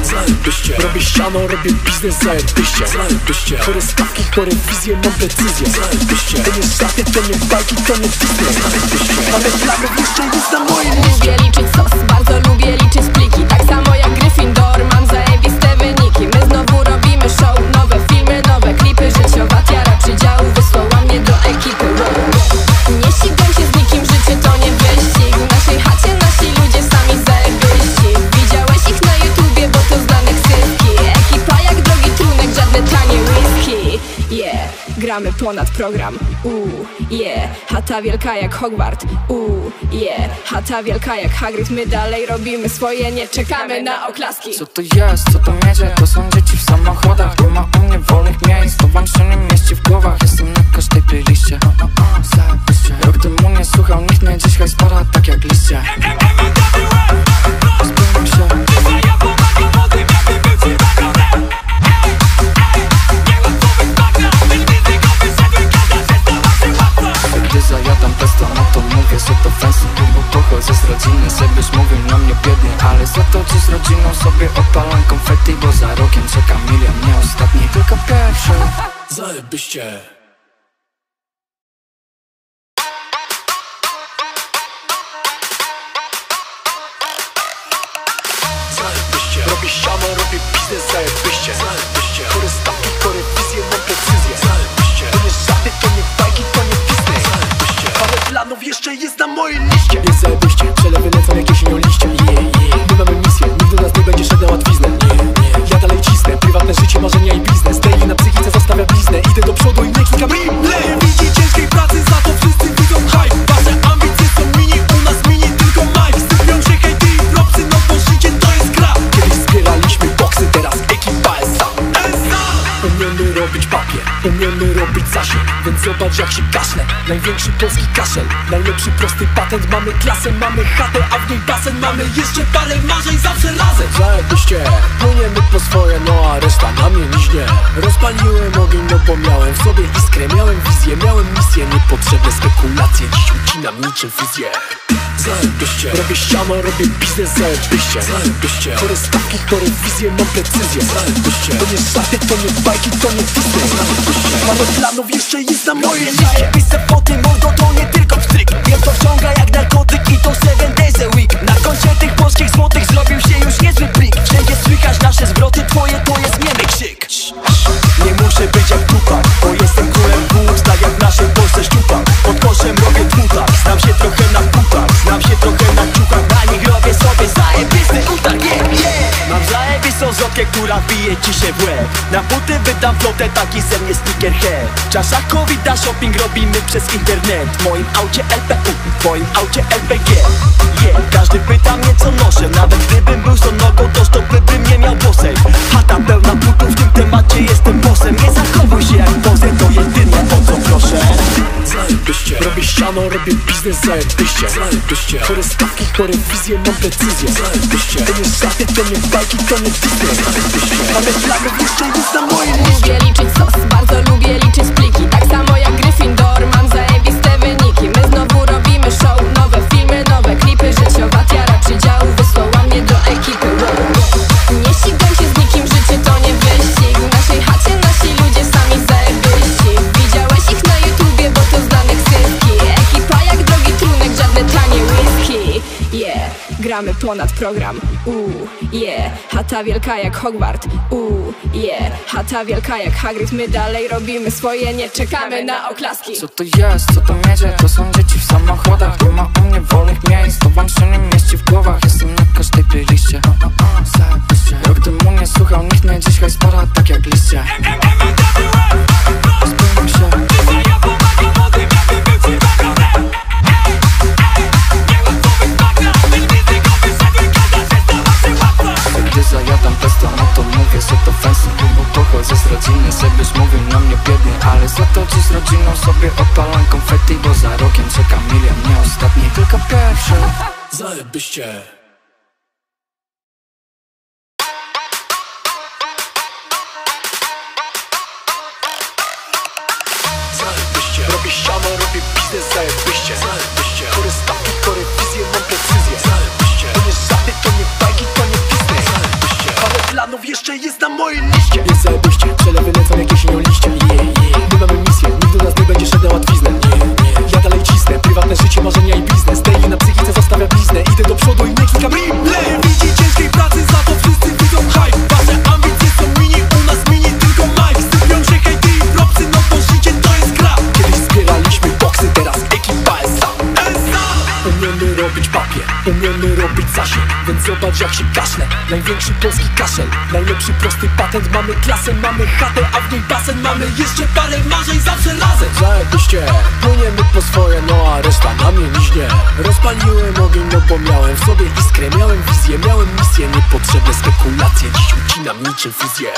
Zajebiście, robię ściano, robię biznes, zajebiście. Chory stawki, chory wizje, mam precyzję. Zajebiście, to nie żarty, to nie bajki, to nie Disney. Parę planów jeszcze jest na mojej liście.
Lubię liczyć sos, bardzo lubię liczyć pliki. Tak samo jak Gryffindor, mam zajebiste wyniki. My znowu robimy show, nowe filmy, nowe klipy. Życiowa tiara przydziału wysłała mnie do ekipy. Nie ścigam się z nikim, życie to nie wyścig. W naszej chacie nasi ludzie sami zajebiści. Widziałeś ich na YouTubie, bo to znane ksywki. Ekipa jak drogi trunek, żadne tanie whisky. Gramy ponad program. Chata wielka jak Hogwart. Chata wielka jak Hagrid. My dalej robimy swoje, nie czekamy na oklaski.
Co to jest, co to jedzie? To są dzieci w samochodach. Nie ma u mnie wolnych miejsc, to wam się nie mieści w głowach. Jestem na każdej playliście. Rok temu nie słuchał nikt mnie, dziś hajs para tak jak liście. Spełniam się. Gdy zajadam pesto, no to mówię, że to fancy. Bo pochodzę z rodziny, żebyś mówił na mnie biednie. Ale za to dziś z rodziną sobie odpalam konfetti. Bo za rokiem czeka milion, nie ostatni, tylko pierwszy.
Zajebiście. Robię siano, robię biznes, zajebiście. Chory stawki, chory wizje, mam precyzję. To nie żarty, to nie bajki, to nie Disney. Parę planów jeszcze jest na mojej liście. Jest zajebiście, przelewy lecą jak jesienią liście. My mamy misję, nikt do nas nie będzie szedł na łatwiznę. Ja dalej cisnę, prywatne życie, marzenia i biznes. Daily na psychice zostawia bliznę. Idę do przodu i nie klikam replay. Widzi ciężkiej pracy, za to wszyscy widzą hype. Wasze ambicje są mini, u nas mini tylko Mike. Sypią się hejty i propsy, no bo życie to jest gra. Kiedyś zbieraliśmy boksy, teraz ekipa SA. Umiemy robić papier, umiemy robić zasięg. Więc zobacz jak się kaszle, największy polski kaszel. Najlepszy prosty patent, mamy klasę, mamy chatę, a w niej basen. Mamy jeszcze parę marzeń, zawsze razem. Zajebiście, płyniemy po swoje, no a reszta na mnie liźnie. Rozpaliłem ogień, no bo miałem w sobie iskrę. Miałem wizję, miałem misję, niepotrzebne spekulacje. Dziś ucinam niczym fizję. Zajebiście, robię ściano, robię biznes, zajebiście. Chory stawki, chory wizje, mam precyzję. Zajebiście, to nie żarty, to nie bajki, to nie Disney. Parę planów jeszcze jest na mojej liście.
Zajebiste foty, mordo, to nie tylko pstryk. Wiem to wciąga jak narkotyk i to 7 days a week. Na koncie tych polskich złotych zrobił się już niezły plik. Wszędzie słychać nasze zwroty, twoje to jest niemy krzyk. Nie muszę być jak tupak, bo jestem królem włócz. Tak jak w naszej Polsce szczupak, pod koszem robię tłutak. Znam się trochę na pupach, znam się trochę na ciukach. Na nich robię sobie która bije ci się w łeb. Na buty wydam flotę, taki ze mnie sneakerhead. Czaszakowi da shopping robimy przez internet. W moim aucie LPU, w twoim aucie LPG. Każdy pyta mnie co noszę. Nawet gdybym był sonogą, to stopy bym nie miał bosej. Chata pełna butów, w tym temacie jestem bossem. Nie zachowuj się jak pozę, to jedyne o co proszę.
Zajebiście, robię ściano, robię biznes, zajebiście. Zajebiście, chore stawki, chore wizje, mam precyzję. Zajebiście, to nie żarty, to nie bajki, to nie Disney. Zajebiście, ale planów jeszcze jest na moim liście.
Lubię liczyć sos, bardzo lubię liczyć pliki. Tak samo jak Gryffindor, mam zajebiste wyniki. My znowu robimy show, nowe filmy, nowe klipy. Życiowa tiara przydziału wysłała mnie do ekipy. Nie ścigam się z nikim, życie to nie wyścig. W naszej chacie nasi ludzie sami zajebiści. Widziałeś ich na YouTubie, bo to znane ksywki. Ekipa jak drogi trunek, żadne tanie whisky. Gramy ponad program. Chata wielka jak Hogwart. Chata wielka jak Hagrid. My dalej robimy swoje, nie czekamy na oklaski.
Co to jest, co to miedzie? To są dzieci w samochodach. Nie ma u mnie wolnych miejsc, to wam się nie mieści w głowach. Jestem na każdej playliście. Rok temu nie słuchał nikt mnie, dzisiaj spora tak jak liście. Spełniam się. Gdy zajadam testo, no to mówię, że to fancy, bo pochodzę z rodziny, żebyś mówił na mnie biednie. Ale za to dziś z rodziną sobie odpalam konfetti, bo za rokiem czeka milion, nie ostatni, tylko pierwszy.
Zajebiście. Robię ściano, robię biznes, zajebiście. Zajebiście, chore stawki, chore wizje, mam precyzję. Zajebiście, to nie żarty, to nie bajki, to nie Disney. Zajebiście, parę planów jeszcze jest na mojej liście. Jest zajebiście, przelewy lecą jak jesienią liście. My mamy misję, nikt do nas nie będzie szedł na łatwiznę. Ja dalej cisnę, prywatne życie, marzenia i biznes. Daily na psychice zostawia bliznę, idę do przodu i nie klikam replay. Widzi ciężkiej pracy, za to wszyscy widzą hype. Wasze ambicje są mini, u nas mini, tylko Mike. Sypią się hejty i propsy, no to życie to jest gra. Kiedyś zbieraliśmy boksy, teraz ekipa SA. Umiemy robić papier, umiemy robić zasięg, więc zobacz jak się kaszle. Największy polski kaszel, najlepszy prosty patent. Mamy klasę, mamy chatę, a w niej basen. Mamy jeszcze parę marzeń, zawsze razem. Zajebiście, płyniemy po swoje, no a reszta na mnie liźnie. Rozpaliłem ogień, no bo miałem w sobie iskrę. Miałem wizję, miałem misję, niepotrzebne spekulacje. Dziś ucinam niczym fuzję.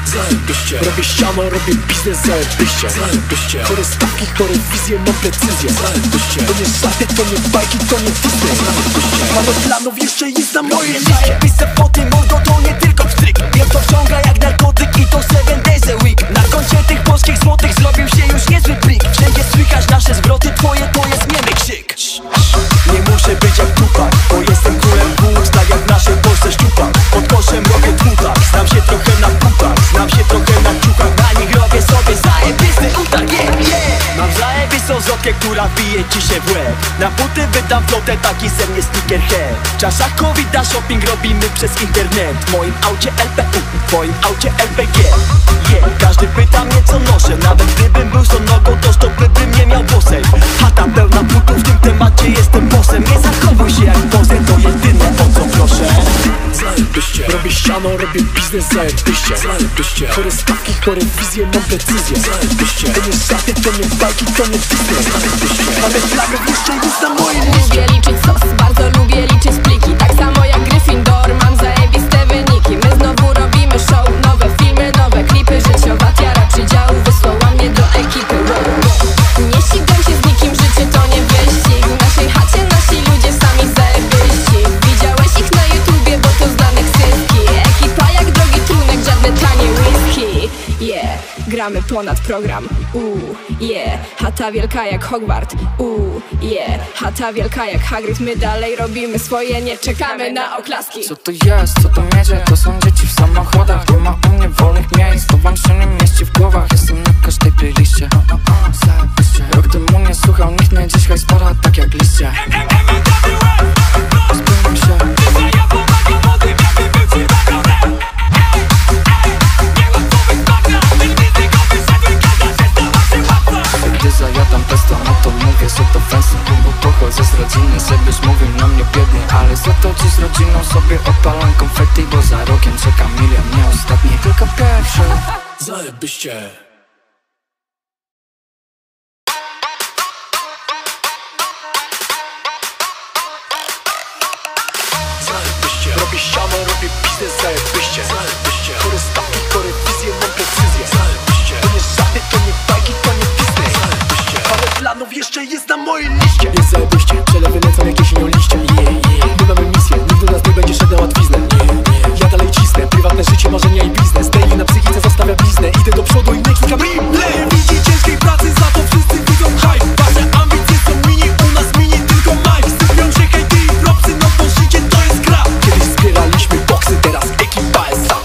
Zajebiście, robię ściano, robię biznes, zajebiście. Zajebiście, chore stawki, chore wizje, mam precyzję. Zajebiście, to nie żarty, to nie bajki, to nie Disney. Zajebiście, parę planów jeszcze jest na mojej liście.
Zajebiste foty, mordo, to nie tylko wstryk. Wiem to wciąga jak narkotyk i to 7 days a week. Na koncie tych polskich złotych zrobił się już niezły plik. Wszędzie słychać nasze zwroty, twoje to jest niemy krzyk. Nie muszę być jak Tupac, bo jestem królem błód, tak jak w naszej Polsce szczupak. Pod koszem robię tłutak, znam się trochę na butach, znam się trochę na ciuchach. Na nich robię sobie zajebisty utarg, Mam zajebistą zotkę, która bije ci się w łeb. Na buty wydam flotę, taki ze mnie sneakerhead. Czaszakowi da shopping robimy przez internet. W moim aucie LPU, w twoim aucie LPG. Każdy pyta mnie co noszę. Nawet gdybym był sonogą, to stopy bym nie miał bosej. Chata pełna butów, w tym temacie jestem bossem. Nie zachowuj się jak pozę, to jedyne o co proszę.
Zajebiście, robię ściano, robię biznes, zajebiście. Zajebiście, chore stawki, chore wizje, mam precyzję. Zajebiście, to nie żarty, to nie bajki, to nie Disney. Zajebiście, parę planów jeszcze jest na mojej liście.
Lubię liczyć sos, bardzo lubię liczyć pliki. Tak samo jak Gryffindor, mam zajebiste wyniki. My znowu robimy show, nowe filmy, nowe klipy. Życiowa tiara przydziału wysłała mnie do ekipy. Nie ścigam się z nikim, życie to nie wyścig. W naszej chacie nasi ludzie sami zajebiści. Widziałeś ich na YouTubie, bo to znane ksywki. Ekipa jak drogi trunek, żadne tanie whisky. Gramy ponad program. Chata wielka jak Hogwart. Chata wielka jak Hagrid. My dalej robimy swoje, nie czekamy na oklaski.
Co to jest, co to miedzie? To są dzieci w samochodach. Nie ma u mnie wolnych miejsc, to wam się nie mieści w głowach. Jestem na każdej playliście. Rok temu nie słuchał nikt mnie, dzisiaj spora tak jak liście. Spełniam się. Gdy zajadam testo, no to mówię, że to fancy, bo pochodzę z rodziny, żebyś mówił na mnie biednie. Ale za to dziś z rodziną sobie odpalam konfetti, bo za rokiem czeka milion, nie
Zajebiście. Robię ścianę, robię biznes, zajebiście. Które stawki, które wizje, mam precyzję. To nie żarty, to nie bajki, to nie Disney. Parę planów jeszcze jest na mojej liście.
Jest zajebiście, przelewy lecą jak jesienią liście. My mamy misję, nikt do nas nie będzie szedł na łatwiznę. Ja dalej cisnę, prywatne życie, marzenia i biznes. Daily na psychice zostawia bliznę. Idę do przodu i nie klikam replay. Widzi ciężkiej pracy, za to wszyscy widzą hype. Wasze ambicje są mini, u nas mini tylko Mike. Sypią się hejty i propsy, no to życie to jest gra. Kiedyś zbieraliśmy boksy, teraz ekipa SA.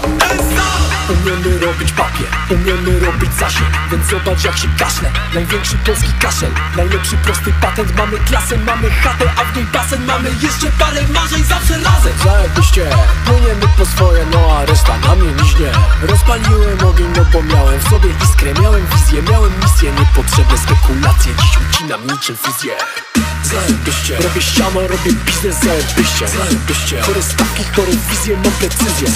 Umiemy robić papier, umiemy robić zasięg. Więc zobacz jak się kaszle, największy polski kaszel. Najlepszy prosty patent, mamy klasę, mamy chatę, a w niej basen. Mamy jeszcze parę marzeń, zawsze razem. Zajebiście, płyniemy po swoje, no a reszta na mnie liźnie. Rozpaliłem ogień, no bo miałem w sobie iskrę. Miałem wizję, miałem misję, niepotrzebne spekulacje. Dziś ucinam niczym fuzję.
Zajebiście.
Robię ścianę, robię biznes, zajebiście. Chore stawki, chore wizje, mam precyzję.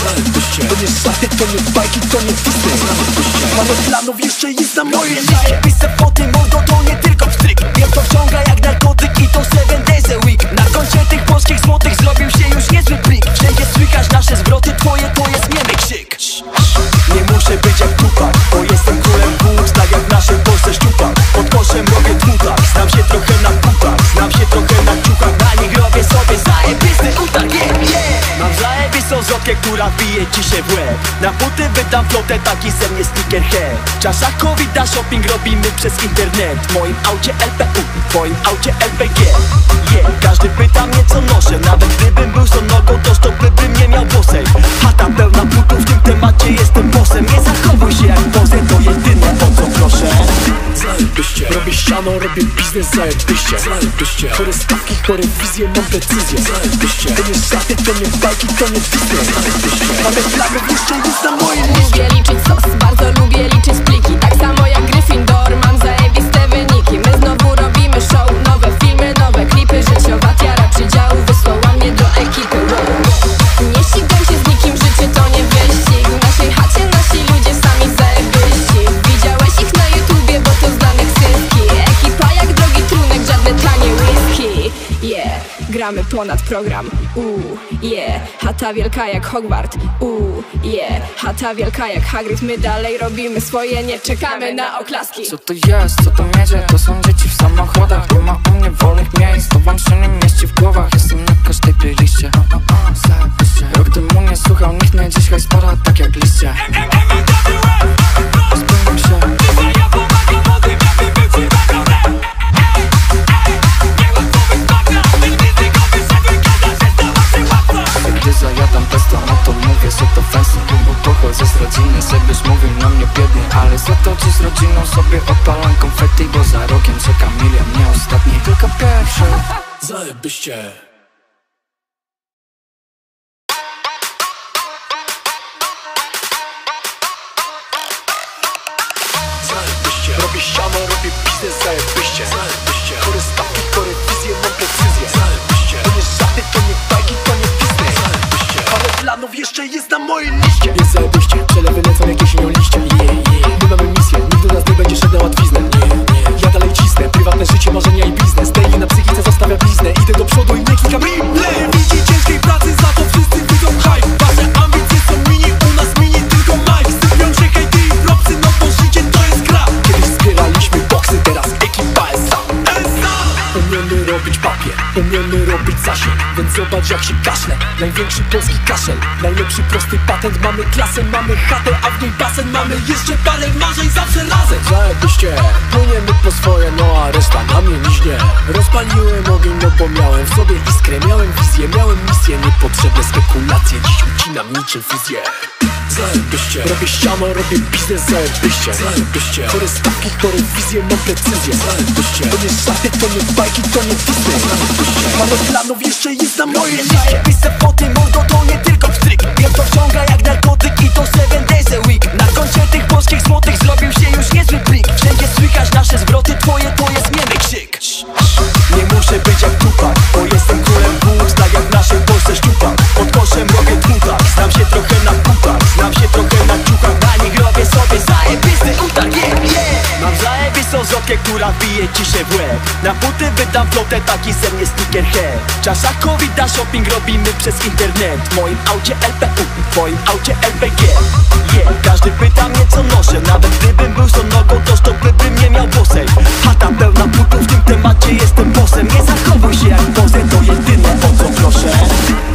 To nie żarty, to nie bajki, to nie Disney. Parę planów jeszcze jest na mojej liście. Zajebiste foty, mordo, to nie tylko pstryk. Wiem to wciąga jak narkotyk i to 7 days a week. Na koncie tych polskich złotych zrobił się już niezły plik. Wszędzie słychać nasze zwroty, twoje to jest niemy krzyk. Nie muszę być jak Tupac, bo jestem królem wód, tak jak w naszej Polsce szczupak. Pod koszem robię tłutak, znam się trochę na butach, znam się trochę na ciuchach. Na nich robię sobie zajebisty utak, yeah. Mam zajebistą zwrotkę, która bije ci się w łeb. Na buty wydam flotę, taki ze mnie sneakerhead. W czasach COVID na shopping robimy przez internet. W moim aucie LPU, w twoim aucie LPG, yeah. Każdy pyta mnie co noszę, nawet gdybym był z nogą, to stopy bym nie miał włosek. Chata pełna butów, w tym temacie jestem bossem. Nie zachowuj się jak pozę, to jedyne o co proszę.
Zajebiście.
Robię ścianę, robię biznes, zajebiście. Chore stawki, chore wizje, mam precyzję. To nie żarty, to nie bajki, to nie Disney. Mamy planów jeszcze jest na mojej liście.
Lubię liczyć sos, bardzo lubię liczyć pliki. Tak samo jak Gryffindor, mam zajebiste wyniki. My znowu robimy show, nowe filmy, nowe klipy. Życiowa tiara przydziału wysłała mnie do ekipy. Nie ścigam się z nikim, życie to nie wyścig. W naszej chacie nasi ludzie sami zajebiści. Widziałeś ich na YouTubie, bo to znane ksywki. Ekipa jak drogi trunek, żadne tanie whisky. Yeah, gramy ponad program. Yeah, chata wielka jak Hogwart. Yeah, chata wielka jak Hagrid. My dalej robimy swoje, nie czekamy na oklaski.
Co to jest, co to miedzie? To są dzieci w samochodach. Nie ma u mnie wolnych miejsc, to wam się nie mieści w głowach. Jestem na każdej playliście. Rok temu nie słuchał nikt mnie, dziś hajs para tak jak liście. Spełniam się. Gdy zajadam pesto, no to mówię, że to fancy. Bo pochodzę z rodziny, żebyś mówił na mnie biednie. Ale za to dziś z rodziną sobie odpalam konfetti. Bo za rokiem czeka milion, nie ostatni, tylko pierwszy.
Zajebiście. Robię ścianę, robię biznes, zajebiście. Chore stawki, chore wizje, mam precyzję. To nie żarty, to nie bajki, to nie Disney. Parę planów jeszcze jest na mojej liście.
Jest zajebiście, przelewy lecą jak jesienią liście. My mamy misję, nikt do nas nie będzie szedł na łatwiznę. Ja dalej cisnę, prywatne życie, marzenia i biznes. Daily na psychice zostawia bliznę. Idę do przodu i nie klikam replay. Widzi ciężkiej pracy, za to wszyscy widzą hype. Wasze ambicje są mini, u nas mini tylko Mike. Sypią się hejty i propsy, no to życie to jest gra. Kiedyś zbieraliśmy boksy, teraz ekipa SA. Umiemy robić papier, umiemy robić zasięg. Więc zobacz jak się kaszle, największy polski kaszel. Najlepszy prosty patent, mamy klasę, mamy chatę, a w niej basen. Mamy jeszcze parę marzeń, zawsze razem. Zajebiście, płyniemy po swoje, no a reszta na mnie liźnie. Rozpaliłem ogień, no bo miałem w sobie iskrę. Miałem wizję, miałem misję, niepotrzebne spekulacje. Dziś ucinam niczym fuzję.
Zajebiście.
Robię ścianę, robię biznes, zajebiście. Chore stawki, chore wizje, mam precyzję. To nie żarty, to nie bajki, to nie Disney. Parę planów jeszcze jest na mojej liście. Zajebiste foty, mordo, to nie tylko pstryk. Wiem to wciąga jak narkotyk i to 7 days a week. Na koncie tych polskich złotych zrobił się już niezły plik. Wszędzie słychać nasze zwroty, twoje to jest niemy krzyk. Nie muszę być jak Tupac, bo jestem królem wód, tak jak w naszej Polsce szczupak. Pod koszem robię tłutak, znam się trochę na butach, znam się trochę na ciuchach. Na nich robię sobie zajebiste wbije ci się w łeb. Na buty wydam flotę, taki ze mnie sneakerhead. Czasza COVID-a, shopping robimy przez internet. W moim aucie LPU, w twoim aucie LPG. Każdy pyta mnie co noszę, nawet gdybym był sonogą, to stopy bym nie miał bosej. Chata pełna butów, w tym temacie jestem bossem. Nie zachowuj się jak pozę, to jedyne o co proszę.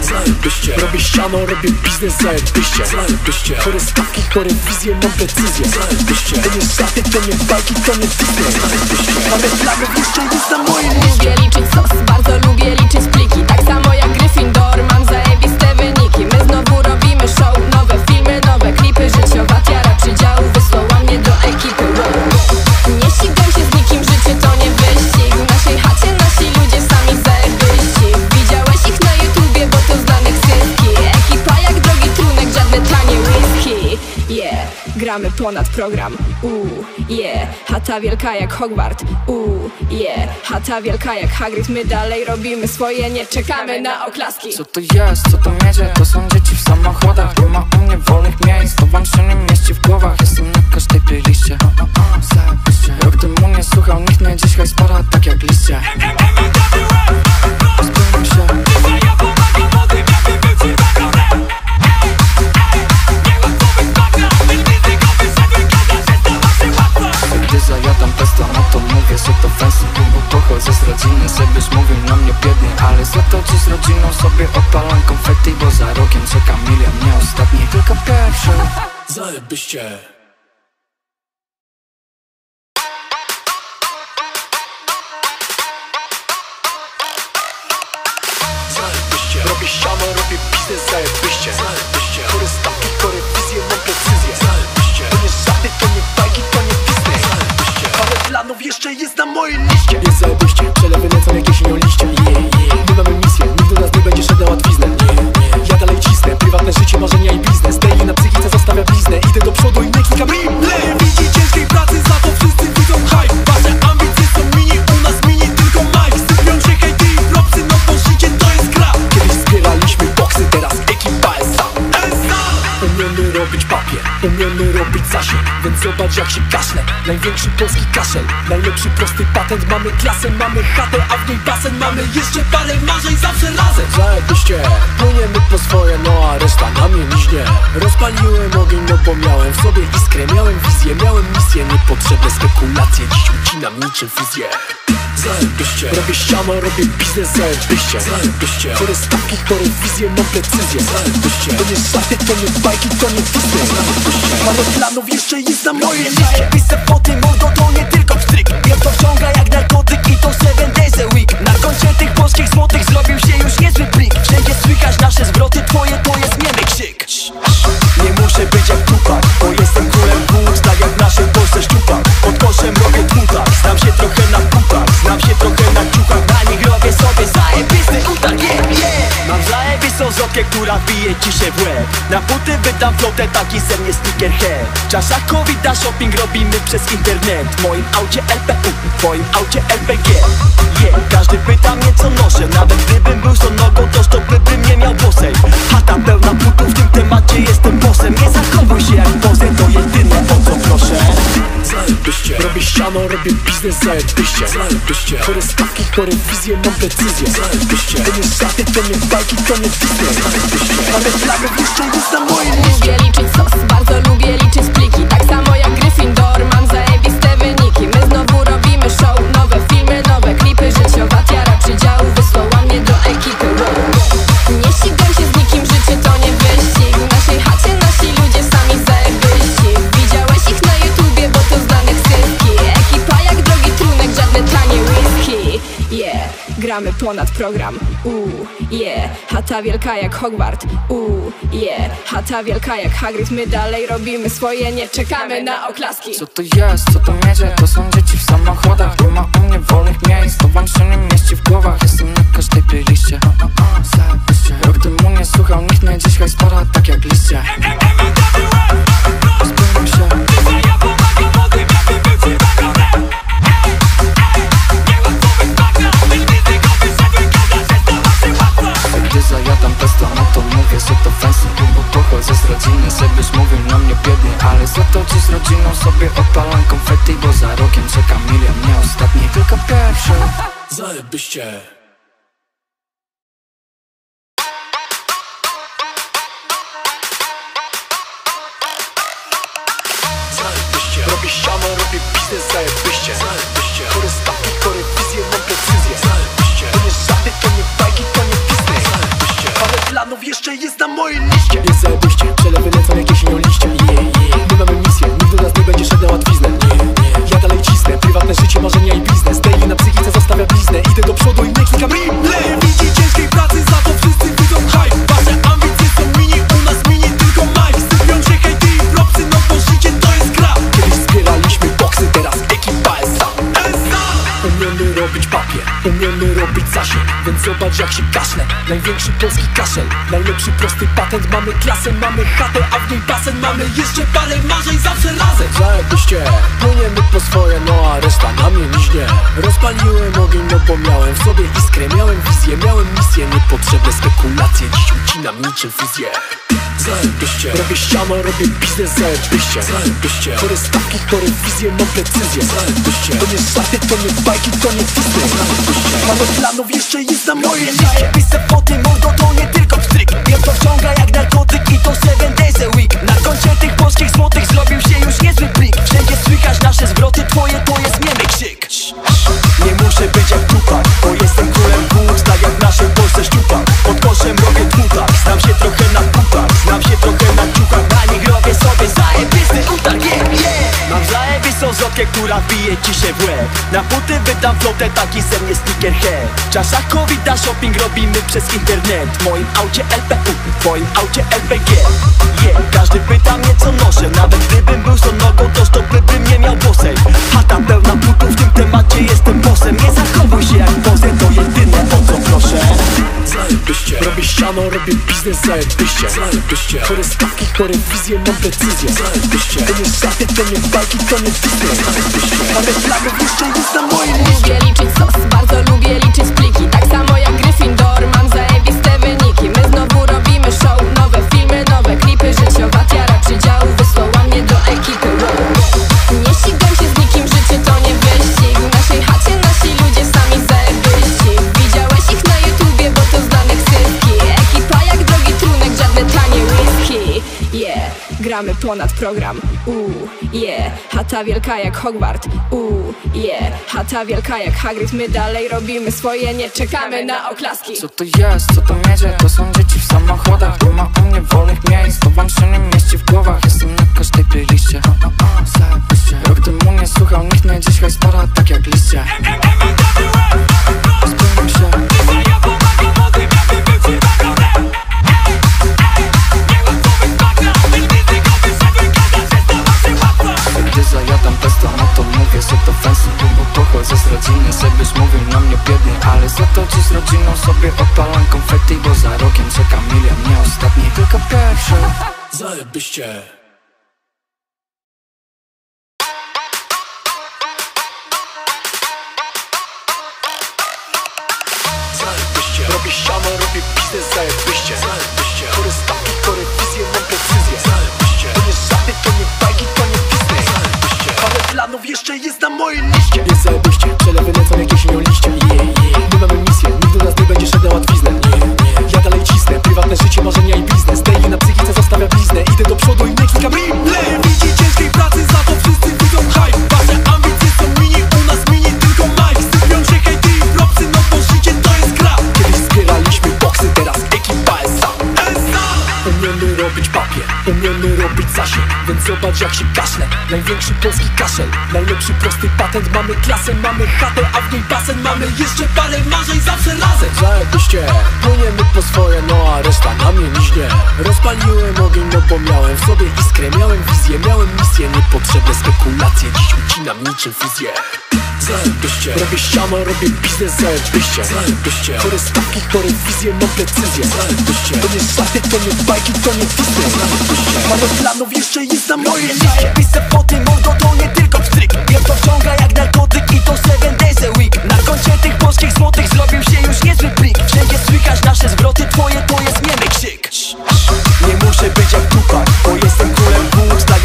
Zajebiście, robię ściano, robię biznes, zajebiście. Zajebiście, chore stawki, chore wizje, mam precyzję. Zajebiście, to nie żarty, to nie bajki, to nie Disney. Zajebiście, ale flagów jeszcze jest na mojej liście.
Lubię liczyć sos, bardzo lubię liczyć pliki. Tak samo jak Gryffindor, mam zajebiste wyniki. My znowu robimy show, nowe filmy, nowe klipy. Życiowa tiara przydziału wysłała mnie do ekipy. Nie ścigam się z nikim, życie to nie wyścig. W naszej chacie nasi ludzie sami zajebiści. Widziałeś ich na YouTubie, bo to znanych syski. Ekipa jak drogi trunek, żadne tanie whisky. Gramy ponad program. Chata wielka jak Hogwart. Chata wielka jak Hagrid. My dalej robimy swoje, nie czekamy na oklaski.
Co to jest, co to miedzie? To są dzieci w samochodach. Nie ma u mnie wolnych miejsc, to wam się nie mieści w głowach. Jestem na każdej playliście. Rok temu nie słuchał nikt mnie, dziś hajs para tak jak liście. Spełniam się. Gdy zajadam pesto, no to mówię, że to fancy. Bo pochodzę z rodziny, żebyś mówił na mnie biednie. Ale za to dziś z rodziną sobie odpalam konfetti. Bo za rokiem czeka milion, nie ostatni, tylko pierwszy.
Zajebiście. Robię ściano, robię biznes, zajebiście. Chore stawki, chore wizje, mam precyzję. To nie żarty, to nie bajki, to nie Disney. Parę planów jeszcze jest na mojej liście. Jest zajebiście, przelewy lecą jak jesienią liście. My mamy misję, nikt do nas nie będzie szedł na łatwiznę. Ja dalej cisnę, prywatne życie, marzenia i biznes. Daily na psychice zostawia bliznę, idę do przodu i nie klikam replay. Widzi ciężkiej pracy, za to wszyscy widzą hype. Wasze ambicje są mini, u nas mini tylko Mike. Sypią się hejty i propsy, no bo życie to jest gra. Kiedyś zbieraliśmy boksy, teraz ekipa SA. Umiemy robić papier, umiemy robić zasięg. Więc zobacz jak się kaszle, największy polski kaszel. Najlepszy prosty patent, mamy klasę, mamy chatę, a w niej basen. Mamy jeszcze parę marzeń zawsze razem. Zajebiście, płyniemy po swoje, no a reszta na mnie liźnie. Rozpaliłem ogień, no bo miałem w sobie iskrę. Miałem wizję, miałem misję, niepotrzebne spekulacje. Dziś ucinam niczym fizję. Zajebiście, robię ściano, robię biznes, zajebiście. Zajebiście, chore stawki, chore wizje, mam precyzję. Zajebiście, to nie żarty, to nie bajki, to nie Disney. Zajebiście, parę planów jeszcze jest na mojej liście.
Zajebiste foty, mordo, to nie tylko pstryk. Wiem to wciąga jak narkotyk i to 7 days a week. Na koncie tych polskich złotych zrobił się już niezły plik. Wszędzie słychać nasze zwroty, twoje to jest niemy krzyk. Nie muszę być jak Tupac, bo jestem królem wóz, tak jak w naszej Polsce szczupak. Pod koszem robię tłutak, znam się trochę na pupach, znam się trochę na ciuchach. Na nich robię sobie zajebisty utarg, Mam zajebistą zotkę, która bije ci się w łeb. Na buty wydam flotę, taki ze mnie sneakerhead. Czasza COVID-a, shopping robimy przez internet. W moim aucie LPU, w twoim aucie LPG. Każdy pyta mnie co noszę, nawet gdybym był sonogą, to stopy bym nie miał bosej. Chata pełna butów, w tym temacie jestem bossem. Nie zachowuj się jak pozę, to jedyne o co proszę.
Zajebiście, robię ściano, robię biznes, zajebiście. Zajebiście, chore stawki, chore wizje, mam precyzję. Zajebiście, to nie żarty, to nie bajki, to nie Disney. Zajebiście, parę flagów jeszcze jest na mojej liście.
Lubię liczyć sos, bardzo lubię liczyć pliki. Tak samo jak Gryffindor, mam zajebiste wyniki. My znowu robimy show, nowe filmy, nowe klipy. Życiowa tiara przydziału wysłała mnie do ekipy. Nie ścigam się z nikim, życie to nie wyścig. W naszej chacie nasi ludzie sami zajebiści. Widziałeś ich na YouTubie, bo to znanych syski. Ekipa jak drogi trunek, żadne tanie whisky. Gramy ponad program. Chata wielka jak Hogwart. Chata wielka jak Hagrid. My dalej robimy swoje, nie czekamy na oklaski.
Co to jest, co to miedzie? To są dzieci w samochodach. Nie ma u mnie wolnych miejsc, to wam się nie mieści w głowach. Jestem na każdej playliście. Rok temu nie słuchał nikt mnie, dziś hajs para tak jak liście. Spełniam się. Gdy zajadam pesto, no to mówię, że to fancy. Bo pochodzę z rodziny, żebyś mówił na mnie biednie, ale za to dziś z rodziną sobie odpalam konfetti, bo za rokiem czeka milion, nie ostatni, tylko pierwszy.
Zajebiście. Robię ścianę, robię biznes, zajebiście. Chore stawki, chore wizje, mam precyzję. To nie żarty, to nie bajki, to nie Disney. Parę planów jeszcze jest na mojej liście. Jest zajebiście, przelewy lecą jak jesienią liście. My mamy misję, nikt do nas nie będzie szedł na łatwiznę. Ja dalej cisnę, prywatne życie, marzenia i biznes. Daily na psychice zostawia bliznę, idę do przodu i nie klikam replay. Widzi ciężkiej pracy, za to wszyscy widzą hype. Wasze ambicje są mini, u nas mini, tylko Mike. Sypią się hejty i propsy, no bo życie to jest gra. Kiedyś zbieraliśmy boksy, teraz ekipa SA. Umiemy robić papier, umiemy robić zasięg, więc zobacz jak się kaszle. Największy polski kaszel, najlepszy prosty patent. Mamy klasę, mamy chatę, a w niej basen. Mamy jeszcze parę marzeń, zawsze razem. Zajebiście, płyniemy po swoje, no a reszta na mnie liźnie. Rozpaliłem ogień, no bo miałem w sobie iskrę. Miałem wizję, miałem misję, niepotrzebne spekulacje. Dziś ucinam niczym fuzję. Zajebiście, robię ścianę, robię biznes, zajebiście. Zajebiście, chore stawki, chore wizje, mam precyzję. Zajebiście, to nie żarty, to nie bajki, to nie Disney. Parę planów jeszcze jest na mojej liście.
Zajebiste foty, mordo, to nie tylko pstryk. Wiem, to wciąga jak narkotyk i to 7 days a week. Na koncie tych polskich złotych zrobił się już niezły plik. Wszędzie słychać nasze zwroty, twoje to jest niemy krzyk. Nie muszę być jak Tupac, bo jestem królem płuc, tak jak w naszej Polsce szczupak. Pod koszem robię tłupak, znam się trochę na pupach, znam się trochę na ciukach. Na nich robię sobie zajebisty utarg, yeah. Mam zajebistą zotkę, która bije ci się w łeb. Na buty wydam flotę, taki ze mnie sneakerhead. W czasach covid na shopping robimy przez internet. W moim aucie LPU, w twoim aucie LPG, yeah. Każdy pyta mnie co noszę, nawet gdybym był sonogą, to stopy bym nie miał bosej. Chata pełna butów, w tym temacie jestem bossem. Nie zachowuj się jak pozer, to jedyne o co proszę.
Zajebiście, robię ścianę, robię biznes, zajebiście. Zajebiście, chore stawki, chore wizje, mam precyzję. Zajebiście, to nie żarty, to nie bajki, to nie Disney. Parę planów jeszcze jest na mojej liście.
Lubię liczyć sos, bardzo lubię liczyć pliki. Tak samo jak Gryffindor, mam zajebiste wyniki. My znowu robimy show, nowe filmy, nowe klipy. Życiowa tiara przydziału wysłała mnie do ekipy, wow. Nie ścigam się z nikim, życie to nie wyścig. W naszej chacie nasi ludzie sami zajebiści. Widziałeś ich na YouTubie, bo to znane ksywki. Ekipa jak drogi trunek, żadne tanie whisky. Yeah, gramy ponad program, yeah. Chata wielka jak Hogwart, yeah. Chata wielka jak Hagrid, my dalej robimy swoje, nie czekamy na oklaski.
Co to jest, co to mierzy? To są dzieci w samochodach. Nie ma u mnie wolnych miejsc, to wam się nie mieści w głowach. Jestem na każdej playliście, zajebiście. Rok temu nie słuchał nikt mnie, dzisiaj spora tak jak liście. Spełniam się. Gdy zajadam testo, no to mówię, że to fancy, bo pochodzę z rodziny, żebyś mówił na mnie biednie, ale za to dziś z rodziną sobie odpalam konfetti, bo za rokiem czeka milion, nie ostatni, tylko pierwszy.
Zajebiście. Robię ścianę, robię biznes, zajebiście. Chore stawki, chore wizje, mam precyzję. To nie żarty, to nie bajki, to nie Disney. Parę planów jeszcze jest na mojej liście. Jest zajebiście, przelewy lecą jak jesienią liście. My mamy misję, nikt do nas nie będzie szedł na łatwiznę. Ja dalej cisnę, prywatne życie, marzenia i biznes. Daily na psychice zostawia bliznę, idę do przodu i nie klikam replay. Widzi ciężkiej pracy, za to wszyscy widzą hype. Wasze ambicje są mini, u nas mini, tylko Mike. Sypią się hejty i propsy, no bo życie to jest gra. Kiedyś zbieraliśmy boksy, teraz ekipa SA. Umiemy robić papier, umiemy robić zasięg, więc zobacz jak się kaszle. Największy polski kaszel, najlepszy prosty patent. Mamy klasę, mamy chatę, a w niej basen. Mamy jeszcze parę marzeń, zawsze razem. Zajebiście, płyniemy po swoje, no a reszta na mnie liźnie. Rozpaliłem ogień, no bo miałem w sobie iskrę. Miałem wizję, miałem misję, niepotrzebne spekulacje. Dziś ucinam niczym fuzję. Zajebiście, robię ścianę, robię biznes, zajebiście. Zajebiście, chore stawki, chore wizje, mam precyzję. Zajebiście, to nie żarty, to nie bajki, to nie Disney. Parę planów jeszcze jest na mojej liście.
Zajebiste foty, mordo, to nie tylko pstryk. Wiem, to wciąga jak narkotyk i to 7 days a week. Na koncie tych polskich złotych zrobił się już niezły plik. Wszędzie słychać nasze zwroty, twoje to jest niemy krzyk. Nie muszę być jak Tupac, bo jestem królem płuc, tak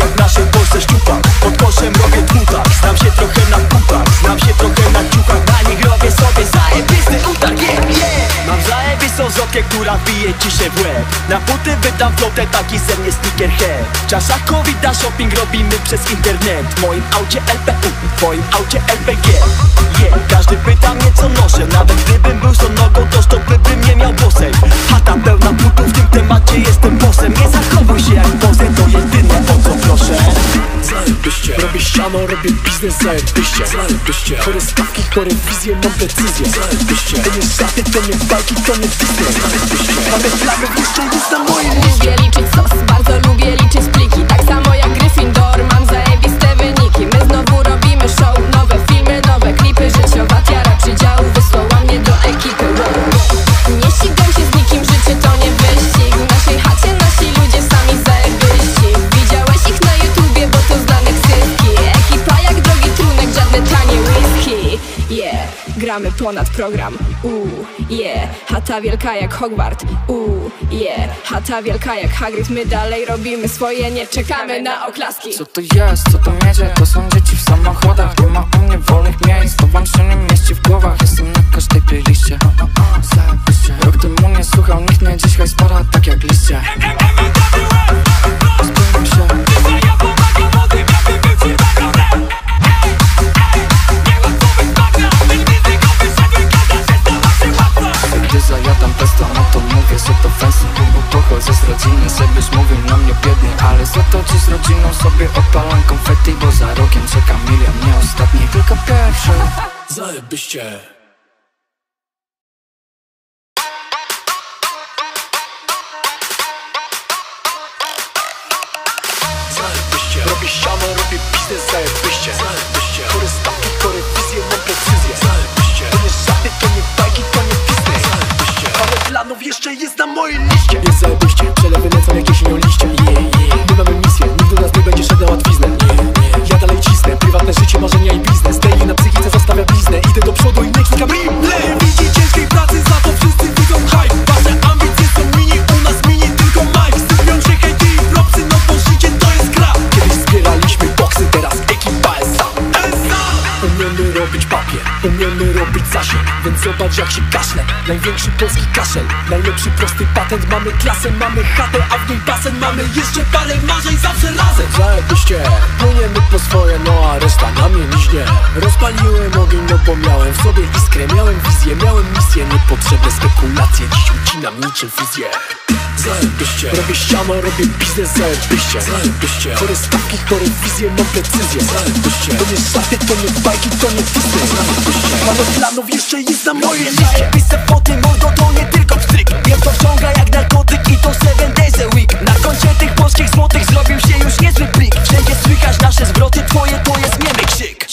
bije ci się w łeb. Na buty wydam flotę, taki sen jest sneakerhead. Czasa COVID, a shopping robimy przez internet. W moim aucie LPU, w twoim aucie LPG. Każdy pyta mnie co noszę, nawet gdybym był sonogą, to stopy bym nie miał bosej. Chata pełna butów, w tym temacie jestem bossem. Nie zachowuj się jak pozę, to jedyne o co proszę.
Zajebiście, robię ściano, robię biznes, zajebiście. Zajebiście, chore stawki, chore wizje, mam precyzję. Zajebiście, to nie żarty, to nie bajki, to nie Disney. Zajebiście, mamy flagów, jeszcze jest na moim liście.
Lubię liczyć sos, bardzo lubię liczyć pliki. Tak samo jak Gryffindor, mam zajebiste wyniki. My znowu robimy show, nowe filmy, nowe klipy. Życiowa tiara przydziału wysłała mnie do ekipy. Nie ścigam się z nikim, życie to nie wyścig. W naszej chacie nasi ludzie sami zajebiści. Widziałeś ich na YouTubie, bo to znane ksywki. Ekipa jak drogi trunek, żadne tanie whisky. Gramy ponad program. Chata wielka jak Hogwart. Chata wielka jak Hagrid. My dalej robimy swoje, nie czekamy na oklaski.
Co to jest, co to miedzie? To są dzieci w samochodach. Nie ma u mnie wolnych miejsc, to wam się nie mieści w głowach. Jestem na każdej playliście. Rok temu nie słuchał nikt mnie, dziś hajs para tak jak liście. Spełniam się. Gdy zajadam pesto, no to mówię, że to fancy. Bo pochodzę z rodziny, żebyś mówił na mnie biednie. Ale za to dziś z rodziną sobie odpalam konfetti. Bo za rokiem czeka milion, nie ostatni, tylko pierwszy.
Zajebiście. Zajebiście, robię ściano, robię biznes, zajebiście. Zajebiście, chore stawki, chore wizje, mam precyzję. Zajebiście, to nie żarty, to nie bajki, to nie Disney. Zajebiście, parę planów jeszcze jest na mojej liście. Jest zajebiście, przelewy lecą jak jesienią liście. My mamy misję, nikt do nas nie będzie szedł na łatwiznę. Ja dalej cisnę, prywatne życie, marzenia i biznes. Daily na psychice zostawia bliznę, idę do przodu i nie klikam replay. Widzi ciężkiej pracy, za to wszyscy widzą hype. Wasze ambicje są mini, u nas mini tylko Mike. Sypią się hejty i propsy, no bo życie to jest gra. Kiedyś zbieraliśmy boksy, teraz ekipa SA. Umiemy robić papier, umiemy robić zasięg. Więc zobacz jak się kaszle, największy polski kaszel. Najlepszy prosty patent, mamy klasę, mamy chatę, a w niej basen. Mamy jeszcze parę marzeń, zawsze razem. Zajebiście, płyniemy po swoje, no a reszta na mnie liźnie. Rozpaliłem ogień, no bo miałem w sobie iskrę. Miałem wizję, miałem misję, niepotrzebne spekulacje. Dziś ucinam niczym fizję. Zajebiście, robię ściano, robię biznes, zajebiście. Zajebiście, chore stawki, chore wizje, mam precyzję. Zajebiście, to nie żarty, to nie bajki, to nie Disney. Zajebiście, parę planów jeszcze jest na mojej liście.
Zajebiste foty, mordo, to nie tylko pstryk. Wiem to wciąga jak narkotyk i to 7 days a week. Na koncie tych polskich złotych zrobił się już niezły plik. Wszędzie słychać nasze zwroty, twoje to jest niemy krzyk.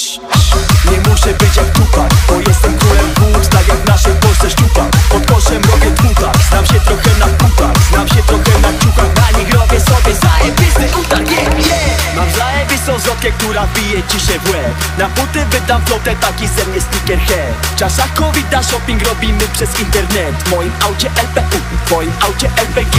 Nie muszę być jak Tupac, bo jestem królem płuc. Tak jak w naszej Polsce szczupak, pod koszem robię dwutak. Znam się trochę na butach, znam się trochę na ciuchach. Na nich robię sobie zajebisty utarg, Mam zajebistą zwrotkę, która bije ci się w łeb. Na buty wydam flotę, taki sen jest sneakerhead. Czasa COVID, a shopping robimy przez internet. W moim aucie LPU, w twoim aucie LPG.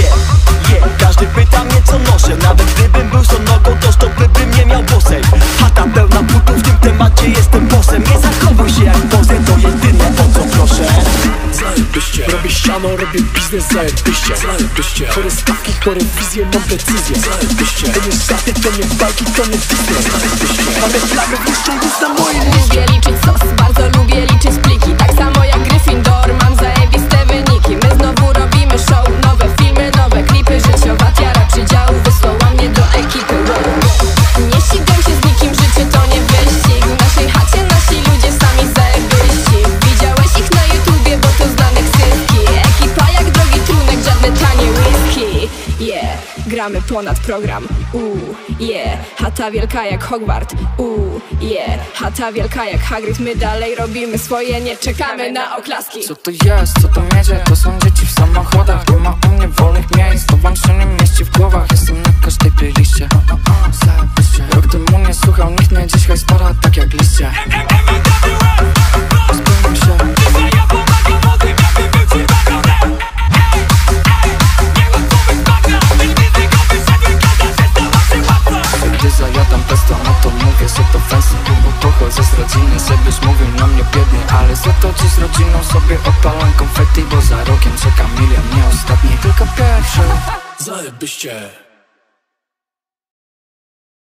Każdy pyta mnie co noszę, nawet gdybym był sonogą, to stopy bym nie miał bosej. Chata pełna butów, w tym temacie jestem bossem. Nie zachowuj się jak pozę, to jedyne o co proszę.
Zajebiście, robię ściano, robię biznes, zajebiście. Zajebiście, chore stawki, chore wizje, mam precyzję. Zajebiście, to nie żarty, to nie bajki, to nie Disney. Zajebiście, mamy flagów, jeszcze jest na mojej liście.
Lubię liczyć sos, bardzo lubię liczyć pliki. Tak samo jak Gryffindor, mam zajebiste wyniki. My znowu robimy show, nowe filmy, nowe klipy. Życiowa tiara przydziału wysłała mnie do ekipy. Nie ścigam się z nikim, życie to nie wyścig. W naszej chacie nasi ludzie sami zajebiści. Widziałeś ich na YouTubie, bo to znane ksywki. Ekipa jak drogi trunek, żadne tanie whisky. Gramy ponad program. Chata wielka jak Hogwart. Chata wielka jak Hagrid. My dalej robimy swoje, nie czekamy na oklaski.
Co to jest, co to miedzie? To są dzieci w samochodach. Nie ma u mnie wolnych miejsc, to wam się nie mieści w głowach. Jestem na każdej playliście. Rok temu nie słuchał nikt mnie, dziś hajs para tak jak liście. Spełniam się. Gdy zajadam pesto, no to mówię, że to fancy. Bo pochodzę pochodzę z rodziny, żebyś mówił na mnie biednie, ale za to dziś z rodziną sobie odpalam konfetti, bo za rokiem czeka milion, nie ostatni, tylko pierwszy.
Zajebiście.